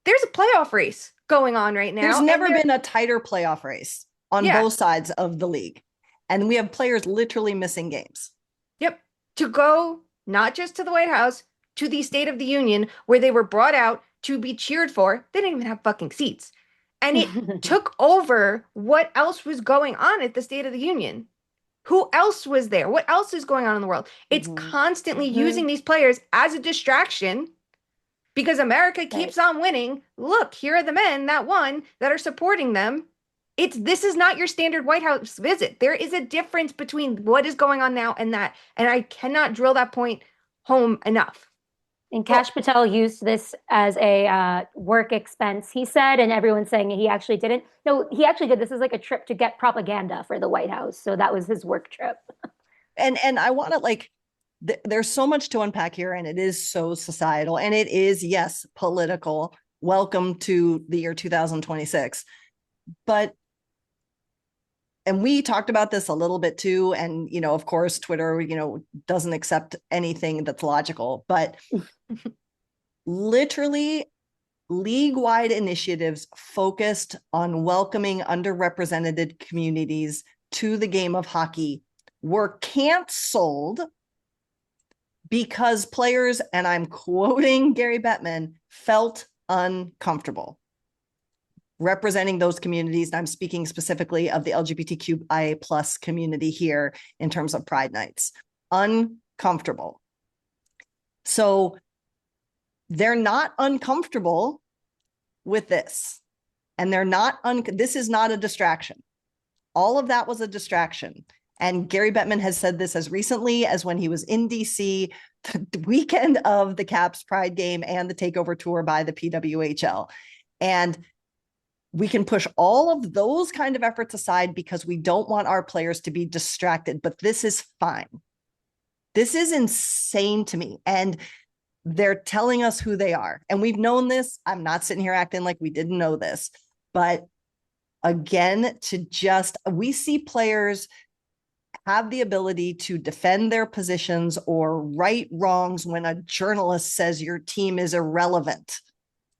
there's a playoff race going on right now. There's never been a tighter playoff race on both sides of the league. And we have players literally missing games. Yep. To go not just to the White House, to the State of the Union, where they were brought out to be cheered for. They didn't even have fucking seats. And it took over what else was going on at the State of the Union. Who else was there? What else is going on in the world? It's constantly using these players as a distraction because America keeps on winning. Look, here are the men that won that are supporting them. This is not your standard White House visit. There is a difference between what is going on now and that. And I cannot drill that point home enough. And Kash Patel used this as a work expense, he said, and everyone's saying he actually didn't. No, he actually did. This is like a trip to get propaganda for the White House. So that was his work trip. And I want to there's so much to unpack here, and it is so societal, and it is, yes, political. Welcome to the year 2026. And we talked about this a little bit too. And, of course, Twitter, doesn't accept anything that's logical, but literally league-wide initiatives focused on welcoming underrepresented communities to the game of hockey were canceled because players, and I'm quoting Gary Bettman, felt uncomfortable representing those communities. And I'm speaking specifically of the LGBTQIA plus community here in terms of Pride Nights. Uncomfortable. So they're not uncomfortable with this. And they're not, this is not a distraction. All of that was a distraction. And Gary Bettman has said this as recently as when he was in DC, the weekend of the Caps Pride game and the takeover tour by the PWHL. And we can push all of those kind of efforts aside because we don't want our players to be distracted, but this is fine. This is insane to me. And they're telling us who they are. And we've known this. I'm not sitting here acting like we didn't know this, but again, we see players have the ability to defend their positions or right wrongs when a journalist says your team is irrelevant.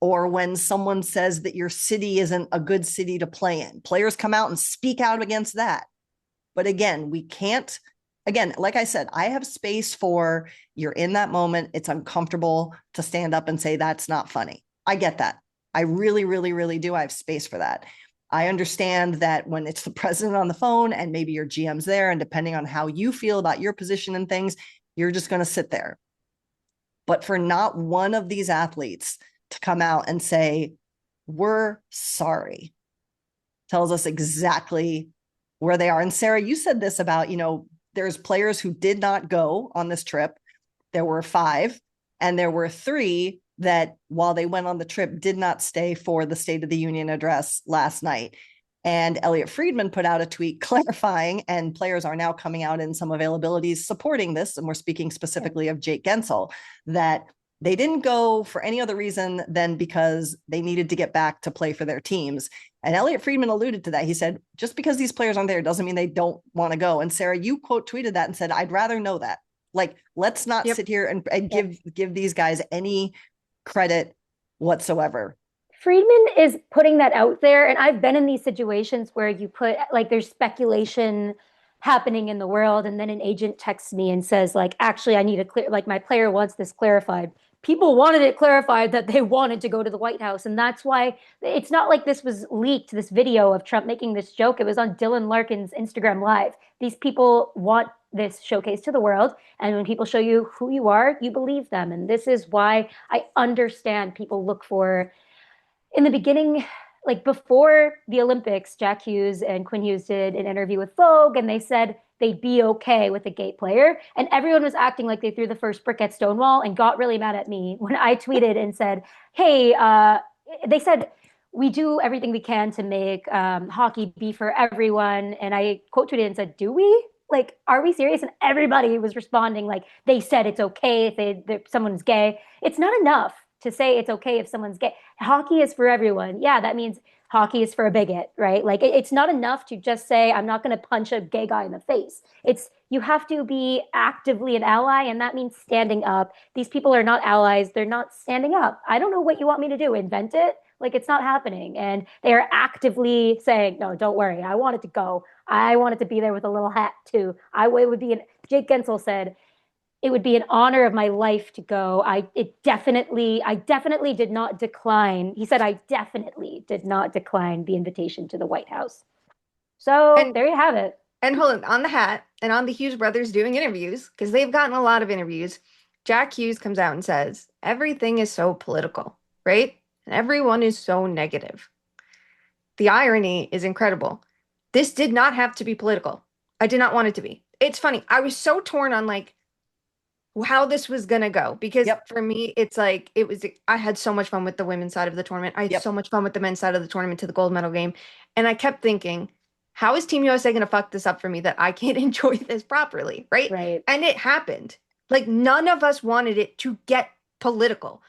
or when someone says that your city isn't a good city to play in. Players come out and speak out against that. But again, we can't, again, like I said, I have space for you're in that moment. It's uncomfortable to stand up and say, that's not funny. I get that. I really, really, really do. I have space for that. I understand that when it's the president on the phone and maybe your GM's there, and depending on how you feel about your position and things, you're just going to sit there. But for not one of these athletes to come out and say, we're sorry, tells us exactly where they are. And Sarah, you said this about, there's players who did not go on this trip. There were 5, and there were 3 that while they went on the trip did not stay for the State of the Union address last night. And Elliot Friedman put out a tweet clarifying, and players are now coming out in some availabilities supporting this. And we're speaking specifically of Jake Gensel, that they didn't go for any other reason than because they needed to get back to play for their teams. And Elliot Friedman alluded to that. He said, just because these players aren't there doesn't mean they don't want to go. And Sarah, you quote tweeted that and said, I'd rather know that. Like, let's not sit here and give these guys any credit whatsoever. Friedman is putting that out there. And I've been in these situations where you put, like, there's speculation happening in the world, and then an agent texts me and says, like, actually, I need a clear, like, my player wants this clarified. People wanted it clarified that they wanted to go to the White House. And that's why it's not like this was leaked, this video of Trump making this joke. It was on Dylan Larkin's Instagram Live. These people want this showcase to the world. And when people show you who you are, you believe them. And this is why I understand people look for, in the beginning, like before the Olympics, Jack Hughes and Quinn Hughes did an interview with Vogue, and they said they'd be okay with a gay player. And everyone was acting like they threw the first brick at Stonewall and got really mad at me when I tweeted and said, hey, they said, we do everything we can to make hockey be for everyone. And I quote tweeted and said, do we? Like, are we serious? And everybody was responding like they said it's okay if someone's gay. It's not enough to say it's okay if someone's gay. Hockey is for everyone. Yeah, that means hockey is for a bigot, right? Like, it's not enough to just say, I'm not going to punch a gay guy in the face. You have to be actively an ally, and that means standing up. These people are not allies. They're not standing up. I don't know what you want me to do. Invent it? Like, it's not happening. And they are actively saying, no, don't worry. I want it to go. I wanted to be there with a little hat too. Jake Gensel said, it would be an honor of my life to go. I definitely did not decline. He said, I definitely did not decline the invitation to the White House. So there you have it. And hold on the hat and on the Hughes brothers doing interviews, because they've gotten a lot of interviews. Jack Hughes comes out and says, everything is so political, right? And everyone is so negative. The irony is incredible. This did not have to be political. I did not want it to be. It's funny. I was so torn on like how this was going to go, because for me, it's like, I had so much fun with the women's side of the tournament. I had so much fun with the men's side of the tournament to the gold medal game. And I kept thinking, how is Team USA going to fuck this up for me that I can't enjoy this properly? Right. And it happened. Like, none of us wanted it to get political.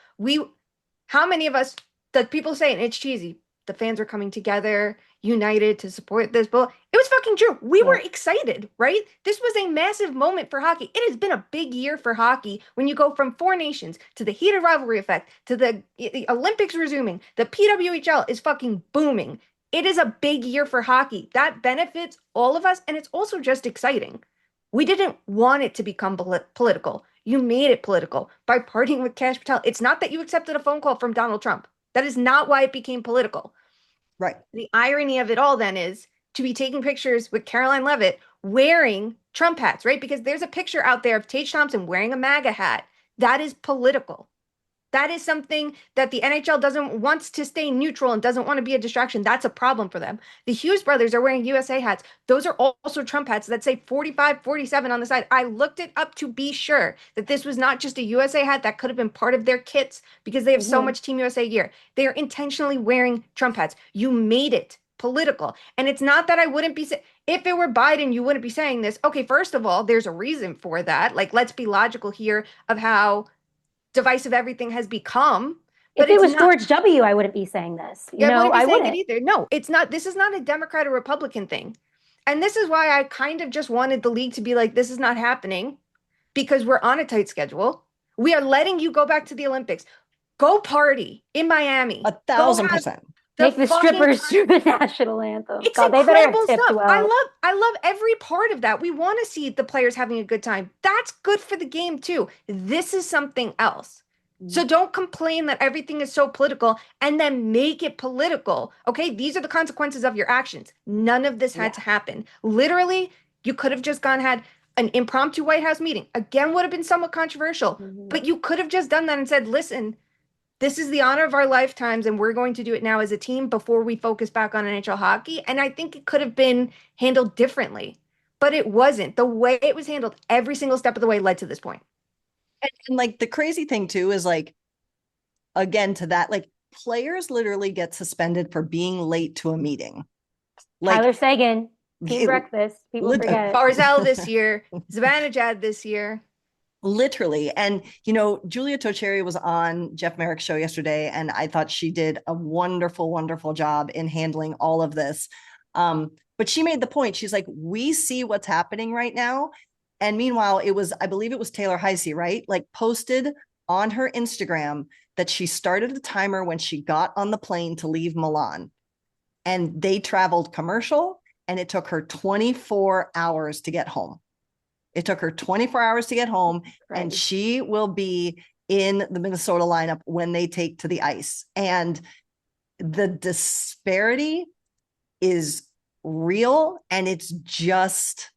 How many of us, the people saying it's cheesy, the fans are coming together, united to support this bull. It was fucking true. We were excited, right? This was a massive moment for hockey. It has been a big year for hockey when you go from 4 nations to the heated rivalry effect to the Olympics resuming. The PWHL is fucking booming. It is a big year for hockey. That benefits all of us, and it's also just exciting. We didn't want it to become political. You made it political by partying with Kash Patel. It's not that you accepted a phone call from Donald Trump. That is not why it became political. Right. The irony of it all then is to be taking pictures with Caroline Leavitt wearing Trump hats, right? Because there's a picture out there of Tage Thompson wearing a MAGA hat. That is political. That is something that the NHL wants to stay neutral and doesn't want to be a distraction. That's a problem for them. The Hughes brothers are wearing USA hats. Those are also Trump hats that say 45, 47 on the side. I looked it up to be sure that this was not just a USA hat that could have been part of their kits because they have so much Team USA gear. They are intentionally wearing Trump hats. You made it political. And it's not that I wouldn't be if it were Biden, you wouldn't be saying this. Okay, first of all, there's a reason for that. Like, let's be logical here of how divisive everything has become. But if it was George W., I wouldn't be saying this. I wouldn't either. No, it's not. This is not a Democrat or Republican thing. And this is why I kind of just wanted the league to be like, this is not happening because we're on a tight schedule. We are letting you go back to the Olympics. Go party in Miami. 1,000%. Make the strippers do the national anthem. It's God, they better have incredible tipped stuff. well. I love every part of that. We want to see the players having a good time. That's good for the game too. This is something else. So don't complain that everything is so political and then make it political. Okay, these are the consequences of your actions. None of this had to happen. Literally, you could have just had an impromptu White House meeting. Again, would have been somewhat controversial, but you could have just done that and said, listen, this is the honor of our lifetimes, and we're going to do it now as a team before we focus back on NHL hockey. And I think it could have been handled differently, but it wasn't. The way it was handled, every single step of the way led to this point. And like the crazy thing too is like, again, to that, like players literally get suspended for being late to a meeting. Like Tyler Seguin, team breakfast. People forget. Barzell this year, Zibanejad this year. Literally. And, you know, Julia Tocheri was on Jeff Merrick's show yesterday, and I thought she did a wonderful, wonderful job in handling all of this. But she made the point. She's like, we see what's happening right now. And meanwhile, I believe it was Taylor Heisey, right? Like posted on her Instagram that she started the timer when she got on the plane to leave Milan. And they traveled commercial, and it took her 24 hours to get home. It took her 24 hours to get home, and she will be in the Minnesota lineup when they take to the ice. And the disparity is real, and it's just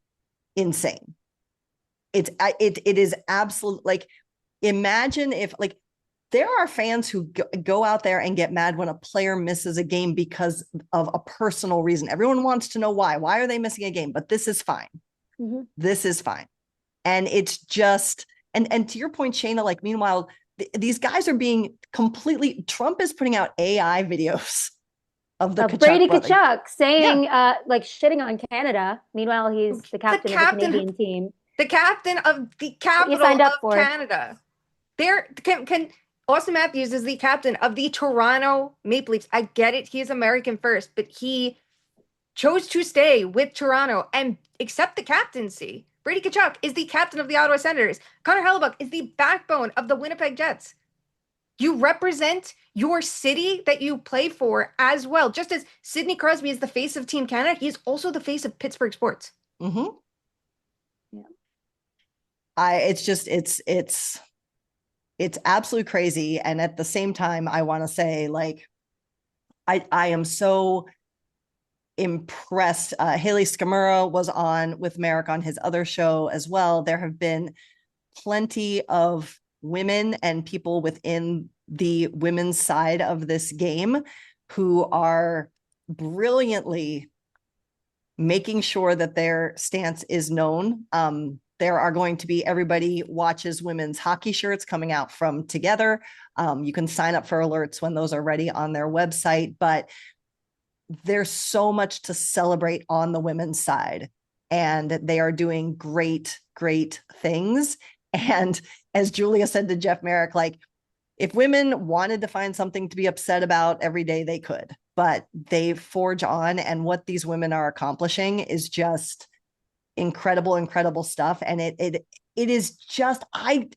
insane. It is absolute. Like, imagine if, like, there are fans who go out there and get mad when a player misses a game because of a personal reason. Everyone wants to know why. Why are they missing a game? But this is fine. This is fine. And it's just, and to your point, Shayna, like, meanwhile, these guys are being completely, Trump is putting out AI videos of the Brady Tkachuk saying, like, shitting on Canada. Meanwhile, he's the captain of the Canadian team. The captain of the capital of Canada. Austin Matthews is the captain of the Toronto Maple Leafs. I get it. He is American first, but he chose to stay with Toronto and accept the captaincy. Brady Tkachuk is the captain of the Ottawa Senators. Connor Hellebuyck is the backbone of the Winnipeg Jets. You represent your city that you play for as well. Just as Sidney Crosby is the face of Team Canada, he is also the face of Pittsburgh sports. It's absolutely crazy. And at the same time, I want to say, like, I am so impressed. Haley Skamura was on with Merrick on his other show as well. There have been plenty of women and people within the women's side of this game who are brilliantly making sure that their stance is known. There are going to be Everybody Watches Women's Hockey shirts coming out from Together. You can sign up for alerts when those are ready on their website, but there's so much to celebrate on the women's side, and they are doing great, great things. And as Julia said to Jeff Merrick, like, if women wanted to find something to be upset about every day, they could, but they forge on. And what these women are accomplishing is just incredible, incredible stuff. And it is just, like,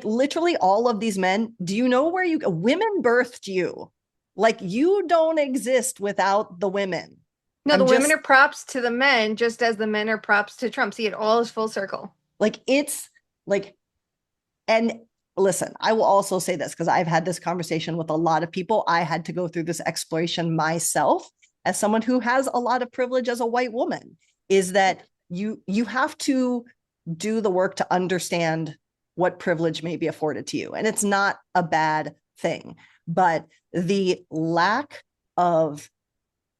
literally all of these men, do you know where women birthed you? Like, you don't exist without the women. No, the women are props to the men, just as the men are props to Trump. See, it all is full circle. Like, it's like, and listen, I will also say this because I've had this conversation with a lot of people. I had to go through this exploration myself as someone who has a lot of privilege as a white woman, is that you have to do the work to understand what privilege may be afforded to you. And it's not a bad thing, but the lack of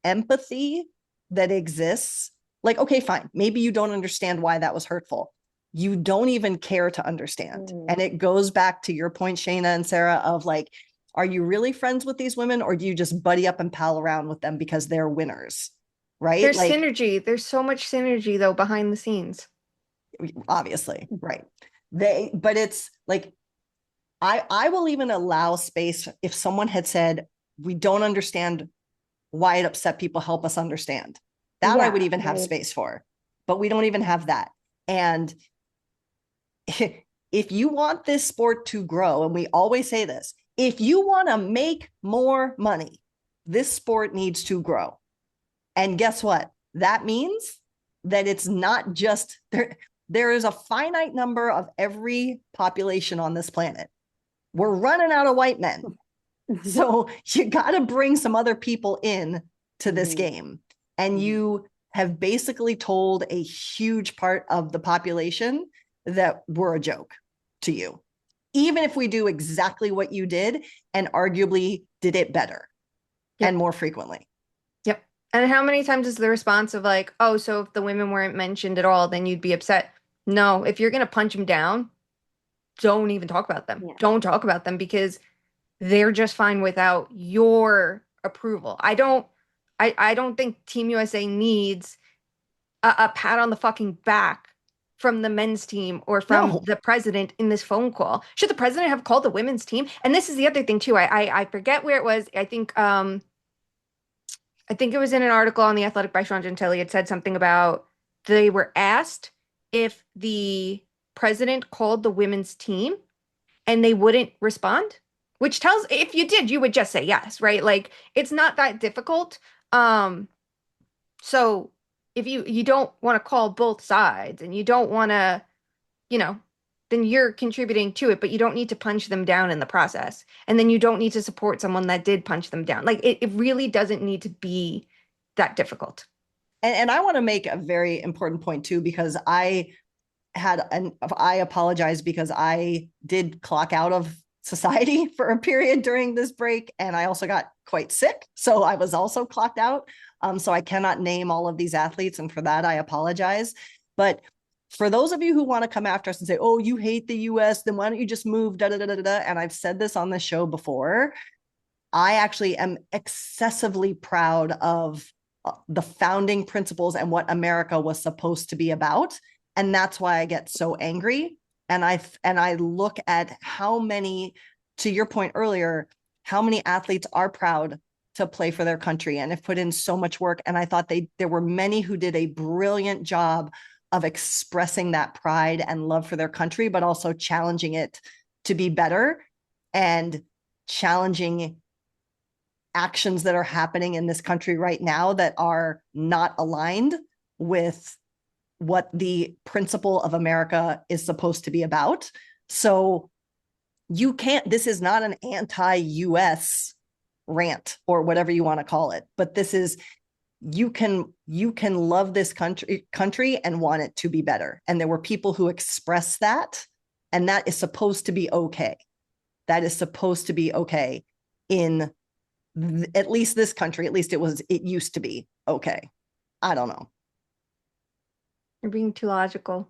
empathy that exists, like, okay, fine, maybe you don't understand why that was hurtful. You don't even care to understand. And it goes back to your point, Shayna and Sara, of like, are you really friends with these women, or do you just buddy up and pal around with them because they're winners? Right? There's synergy. There's so much synergy though behind the scenes. Obviously, right. But it's like, I will even allow space if someone had said, we don't understand why it upset people, help us understand. That I would even have space for, but we don't even have that. And if you want this sport to grow, and we always say this, if you want to make more money, this sport needs to grow. And guess what? That means that it's not just there is a finite number of every population on this planet. We're running out of white men. So you got to bring some other people in to this game. And you have basically told a huge part of the population that we're a joke to you, even if we do exactly what you did and arguably did it better and more frequently. Yep. And how many times is the response of like, oh, so if the women weren't mentioned at all, then you'd be upset? No, if you're going to punch them down, don't even talk about them. Don't talk about them because they're just fine without your approval. I don't think Team USA needs a pat on the fucking back from the men's team or from the president in this phone call. Should the president have called the women's team? And this is the other thing too. I forget where it was. I think it was in an article on The Athletic by Sean Gentili. It said something about they were asked if the president called the women's team and they wouldn't respond, which tells if you did, you would just say yes, right? Like it's not that difficult. So if you don't want to call both sides and you don't want to, then you're contributing to it, but you don't need to punch them down in the process. And then you don't need to support someone that did punch them down. Like it really doesn't need to be that difficult. And I want to make a very important point too, because I apologize because I did clock out of society for a period during this break. And I also got quite sick. So I was also clocked out. So I cannot name all of these athletes. And for that, I apologize. But for those of you who want to come after us and say, oh, you hate the US, then why don't you just move, da, da, da, da, da. And I've said this on the show before. I actually am excessively proud of the founding principles and what America was supposed to be about. And that's why I get so angry. And I look at how many, to your point earlier, how many athletes are proud to play for their country and have put in so much work. And I thought there were many who did a brilliant job of expressing that pride and love for their country, but also challenging it to be better and challenging actions that are happening in this country right now that are not aligned with what the principle of America is supposed to be about. So this is not an anti-US rant or whatever you want to call it, but this is, you can love this country and want it to be better. And there were people who expressed that, and that is supposed to be okay. That is supposed to be okay in at least this country. At least it used to be okay. I don't know. You're being too logical.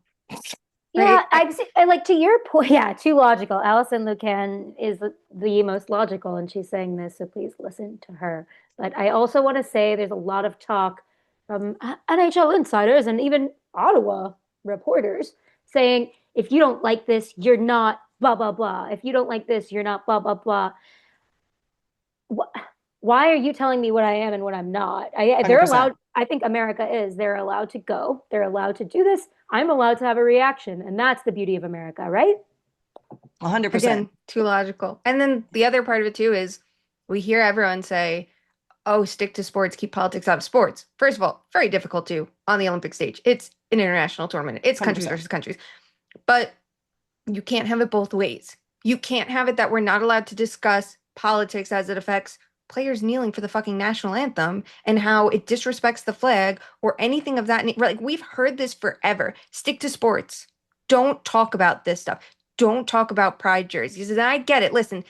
Yeah, I like to your point. Yeah, too logical. Alison Lucan is the most logical, and she's saying this, so please listen to her. But I also want to say there's a lot of talk from NHL insiders and even Ottawa reporters saying, if you don't like this, you're not blah, blah, blah. If you don't like this, you're not blah, blah, blah. Why are you telling me what I am and what I'm not? They're allowed. I think America is. They're allowed to go. They're allowed to do this. I'm allowed to have a reaction. And that's the beauty of America, right? 100%. Again, too logical. And then the other part of it too is we hear everyone say, oh, stick to sports, keep politics out of sports. First of all, very difficult to on the Olympic stage. It's an international tournament. It's countries 100%. Versus countries. But you can't have it both ways. You can't have it that we're not allowed to discuss politics as it affects players kneeling for the fucking national anthem and how it disrespects the flag or anything of that. Like, we've heard this forever. Stick to sports. Don't talk about this stuff. Don't talk about pride jerseys. And I get it. Listen,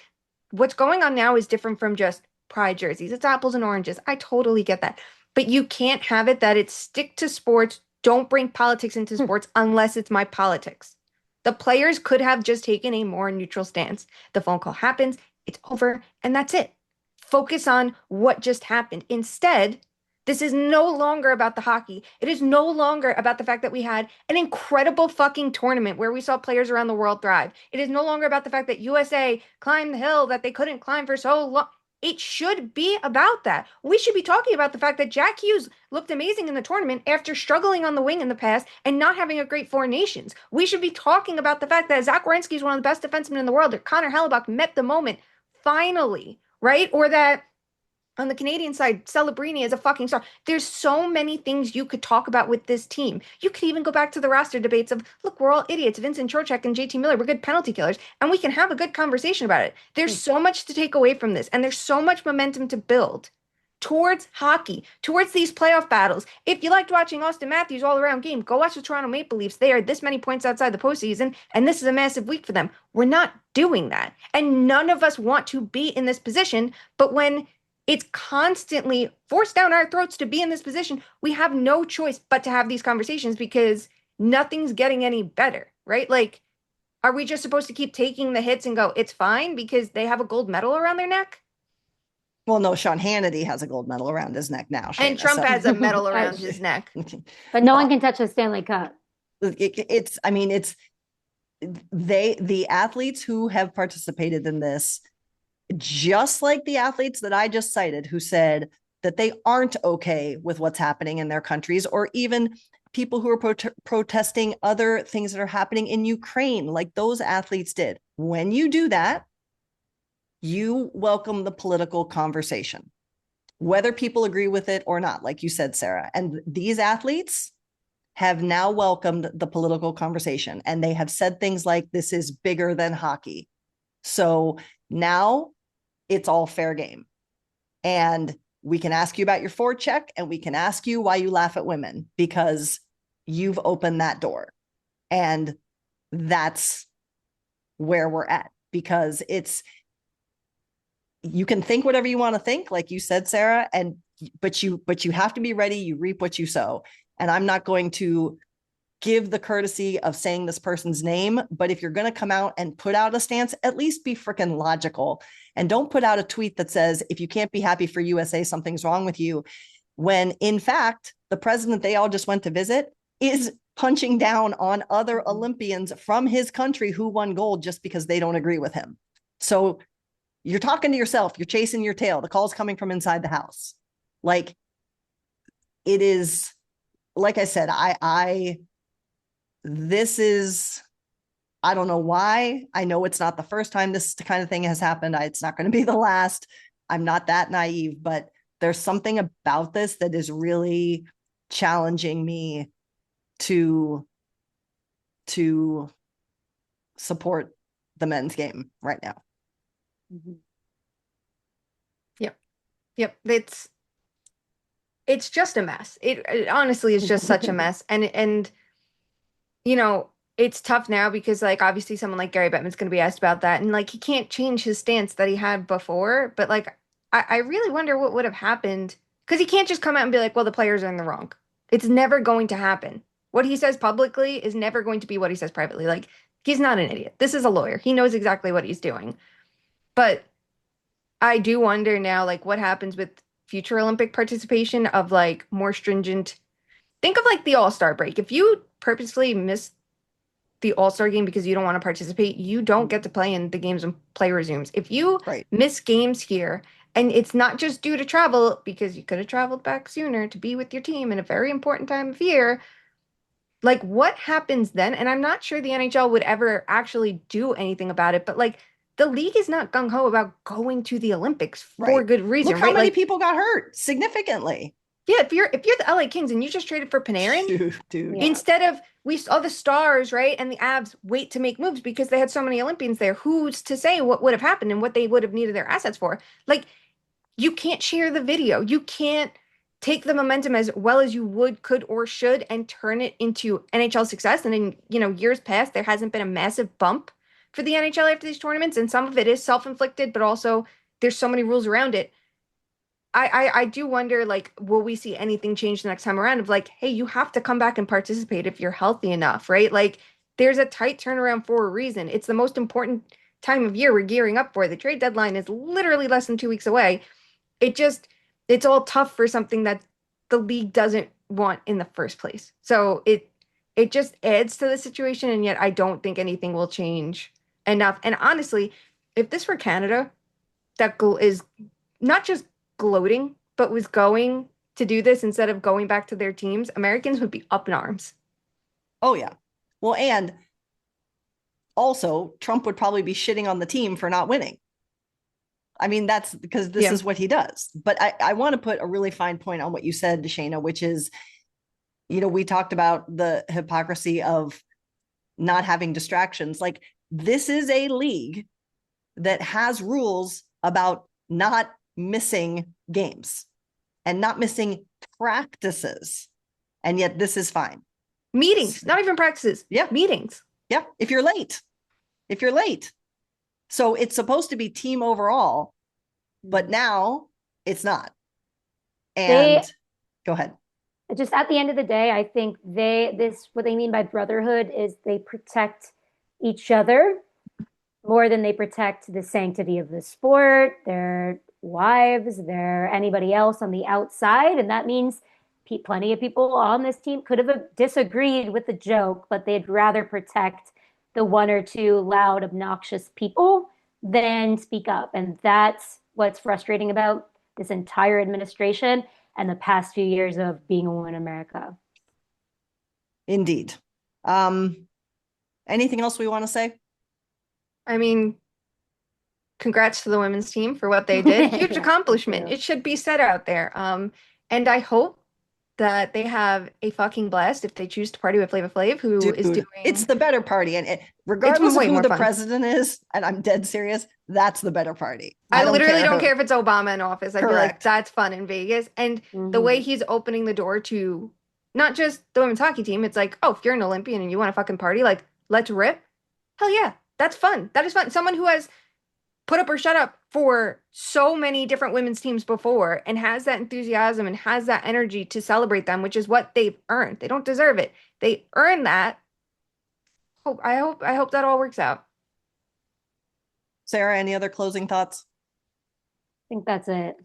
what's going on now is different from just pride jerseys. It's apples and oranges. I totally get that. But you can't have it that it's stick to sports. Don't bring politics into sports unless it's my politics. The players could have just taken a more neutral stance. The phone call happens. It's over. And that's it. Focus on what just happened. Instead, this is no longer about the hockey. It is no longer about the fact that we had an incredible fucking tournament where we saw players around the world thrive. It is no longer about the fact that USA climbed the hill that they couldn't climb for so long. it should be about that. We should be talking about the fact that Jack Hughes looked amazing in the tournament after struggling on the wing in the past and not having a great Four Nations. We should be talking about the fact that Zach Werenski is one of the best defensemen in the world, or Connor Hellebuck met the moment finally, right? Or that on the Canadian side, Celebrini is a fucking star. There's so many things you could talk about with this team. You could even go back to the roster debates of, look, we're all idiots. Vincent Trocheck and JT Miller, we're good penalty killers, and we can have a good conversation about it. There's so much to take away from this, and there's so much momentum to build towards hockey, towards these playoff battles. If you liked watching Austin Matthews all-around game, go watch the Toronto Maple Leafs. They are this many points outside the postseason, and this is a massive week for them. We're not doing that, and none of us want to be in this position, but when it's constantly forced down our throats to be in this position, we have no choice but to have these conversations because nothing's getting any better, right? Like, are we just supposed to keep taking the hits and go, it's fine because they have a gold medal around their neck? Well, no, Sean Hannity has a gold medal around his neck now. Shayna, and Trump has a medal around his neck. But no one can touch the Stanley Cup. It's the athletes who have participated in this, just like the athletes that I just cited who said that they aren't okay with what's happening in their countries, or even people who are protesting other things that are happening in Ukraine, like those athletes did. When you do that, you welcome the political conversation, whether people agree with it or not, like you said, Sarah. And these athletes have now welcomed the political conversation, and they have said things like, this is bigger than hockey. So now it's all fair game. And we can ask you about your forecheck, and we can ask you why you laugh at women, because you've opened that door. And that's where we're at, because you can think whatever you want to think, like you said, Sarah, but you have to be ready. You reap what you sow. And I'm not going to give the courtesy of saying this person's name, but if you're going to come out and put out a stance, at least be freaking logical, and don't put out a tweet that says, if you can't be happy for USA, something's wrong with you, when in fact, the president they all just went to visit is punching down on other Olympians from his country who won gold just because they don't agree with him. So you're talking to yourself, you're chasing your tail. The call's coming from inside the house. Like, it is, like I said, I don't know why. I know it's not the first time this kind of thing has happened. It's not going to be the last. I'm not that naive, but there's something about this that is really challenging me to support the men's game right now. Mm-hmm. Yep. It's just a mess. It honestly is just such a mess. And you know, it's tough now because, like, obviously someone like Gary Bettman's going to be asked about that, and like he can't change his stance that he had before. But like, I really wonder what would have happened, because he can't just come out and be like, well, the players are in the wrong. It's never going to happen. What he says publicly is never going to be what he says privately. Like, he's not an idiot. This is a lawyer. He knows exactly what he's doing. But I do wonder now, like, what happens with future Olympic participation of like more stringent. Think of like the All-Star break. If you purposely miss the All-Star game because you don't want to participate, you don't get to play in the games when play resumes. If you miss games here, and it's not just due to travel, because you could have traveled back sooner to be with your team in a very important time of year, like, what happens then? And I'm not sure the NHL would ever actually do anything about it, but like, the league is not gung-ho about going to the Olympics for good reason. Look how many people got hurt significantly. Yeah, if you're the LA Kings and you just traded for Panarin, dude. Instead of, we saw the Stars, right, and the Avs wait to make moves because they had so many Olympians there. Who's to say what would have happened and what they would have needed their assets for? Like, you can't share the video. You can't take the momentum as well as you would, could, or should and turn it into NHL success. And in, years past, there hasn't been a massive bump for the NHL after these tournaments, and some of it is self-inflicted, but also there's so many rules around it. I do wonder, like, will we see anything change the next time around of like, hey, you have to come back and participate if you're healthy enough, right? Like, there's a tight turnaround for a reason. It's the most important time of year we're gearing up for. The trade deadline is literally less than 2 weeks away. It's all tough for something that the league doesn't want in the first place. So it just adds to the situation, and yet I don't think anything will change enough. And honestly, if this were Canada, that goal is not just gloating, but was going to do this instead of going back to their teams, Americans would be up in arms. Oh, yeah. Well, and also Trump would probably be shitting on the team for not winning. I mean, that's because this is what he does. But I want to put a really fine point on what you said, Shayna, which is, we talked about the hypocrisy of not having distractions. Like, this is a league that has rules about not missing games and not missing practices. And yet this is fine. Meetings, not even practices. Yeah. Meetings. Yeah. If you're late. So it's supposed to be team overall, but now it's not. And go ahead. Just at the end of the day, I think what they mean by brotherhood is they protect each other more than they protect the sanctity of the sport, their wives, their anybody else on the outside. And that means plenty of people on this team could have disagreed with the joke, but they'd rather protect the one or two loud, obnoxious people than speak up. And that's what's frustrating about this entire administration and the past few years of being a woman in America. Indeed. Anything else we want to say? I mean, congrats to the women's team for what they did. Huge accomplishment. It should be said out there. And I hope that they have a fucking blast if they choose to party with Flava Flav, who is doing. It's the better party, and regardless of who the president is, and I'm dead serious, that's the better party. I literally don't care if it's Obama in office. I'd be like, that's fun in Vegas, and the way he's opening the door to not just the women's hockey team. It's like, oh, if you're an Olympian and you want to fucking party, like, let's rip. Hell yeah, that's fun. That is fun. Someone who has put up or shut up for so many different women's teams before and has that enthusiasm and has that energy to celebrate them, which is what they've earned. They don't deserve it. They earn that. I hope that all works out. Sarah, any other closing thoughts? I think that's it.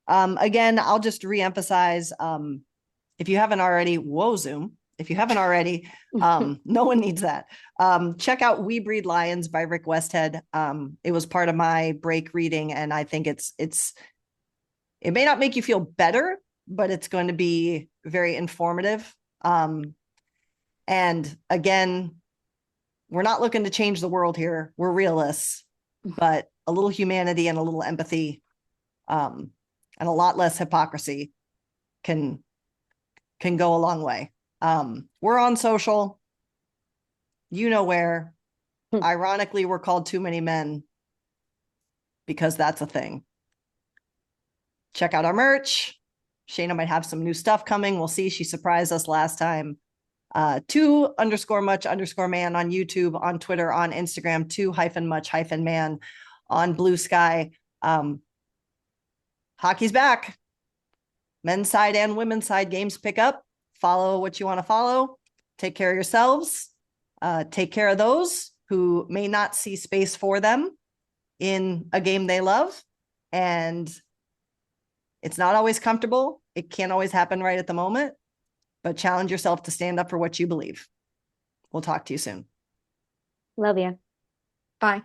Again, I'll just reemphasize, if you haven't already, Zoom. If you haven't already, no one needs that. Check out We Breed Lions by Rick Westhead. It was part of my break reading, and I think it may not make you feel better, but it's going to be very informative. And again, we're not looking to change the world here. We're realists, but a little humanity and a little empathy, and a lot less hypocrisy can go a long way. We're on social, where. Ironically, we're called Too Many Men because that's a thing. Check out our merch. Shayna might have some new stuff coming. We'll see. She surprised us last time. 2_much_man on YouTube, on Twitter, on Instagram, 2-much-man on Blue Sky. Hockey's back. Men's side and women's side games pick up. Follow what you want to follow. Take care of yourselves. Take care of those who may not see space for them in a game they love. And it's not always comfortable. It can't always happen right at the moment, but challenge yourself to stand up for what you believe. We'll talk to you soon. Love you. Bye.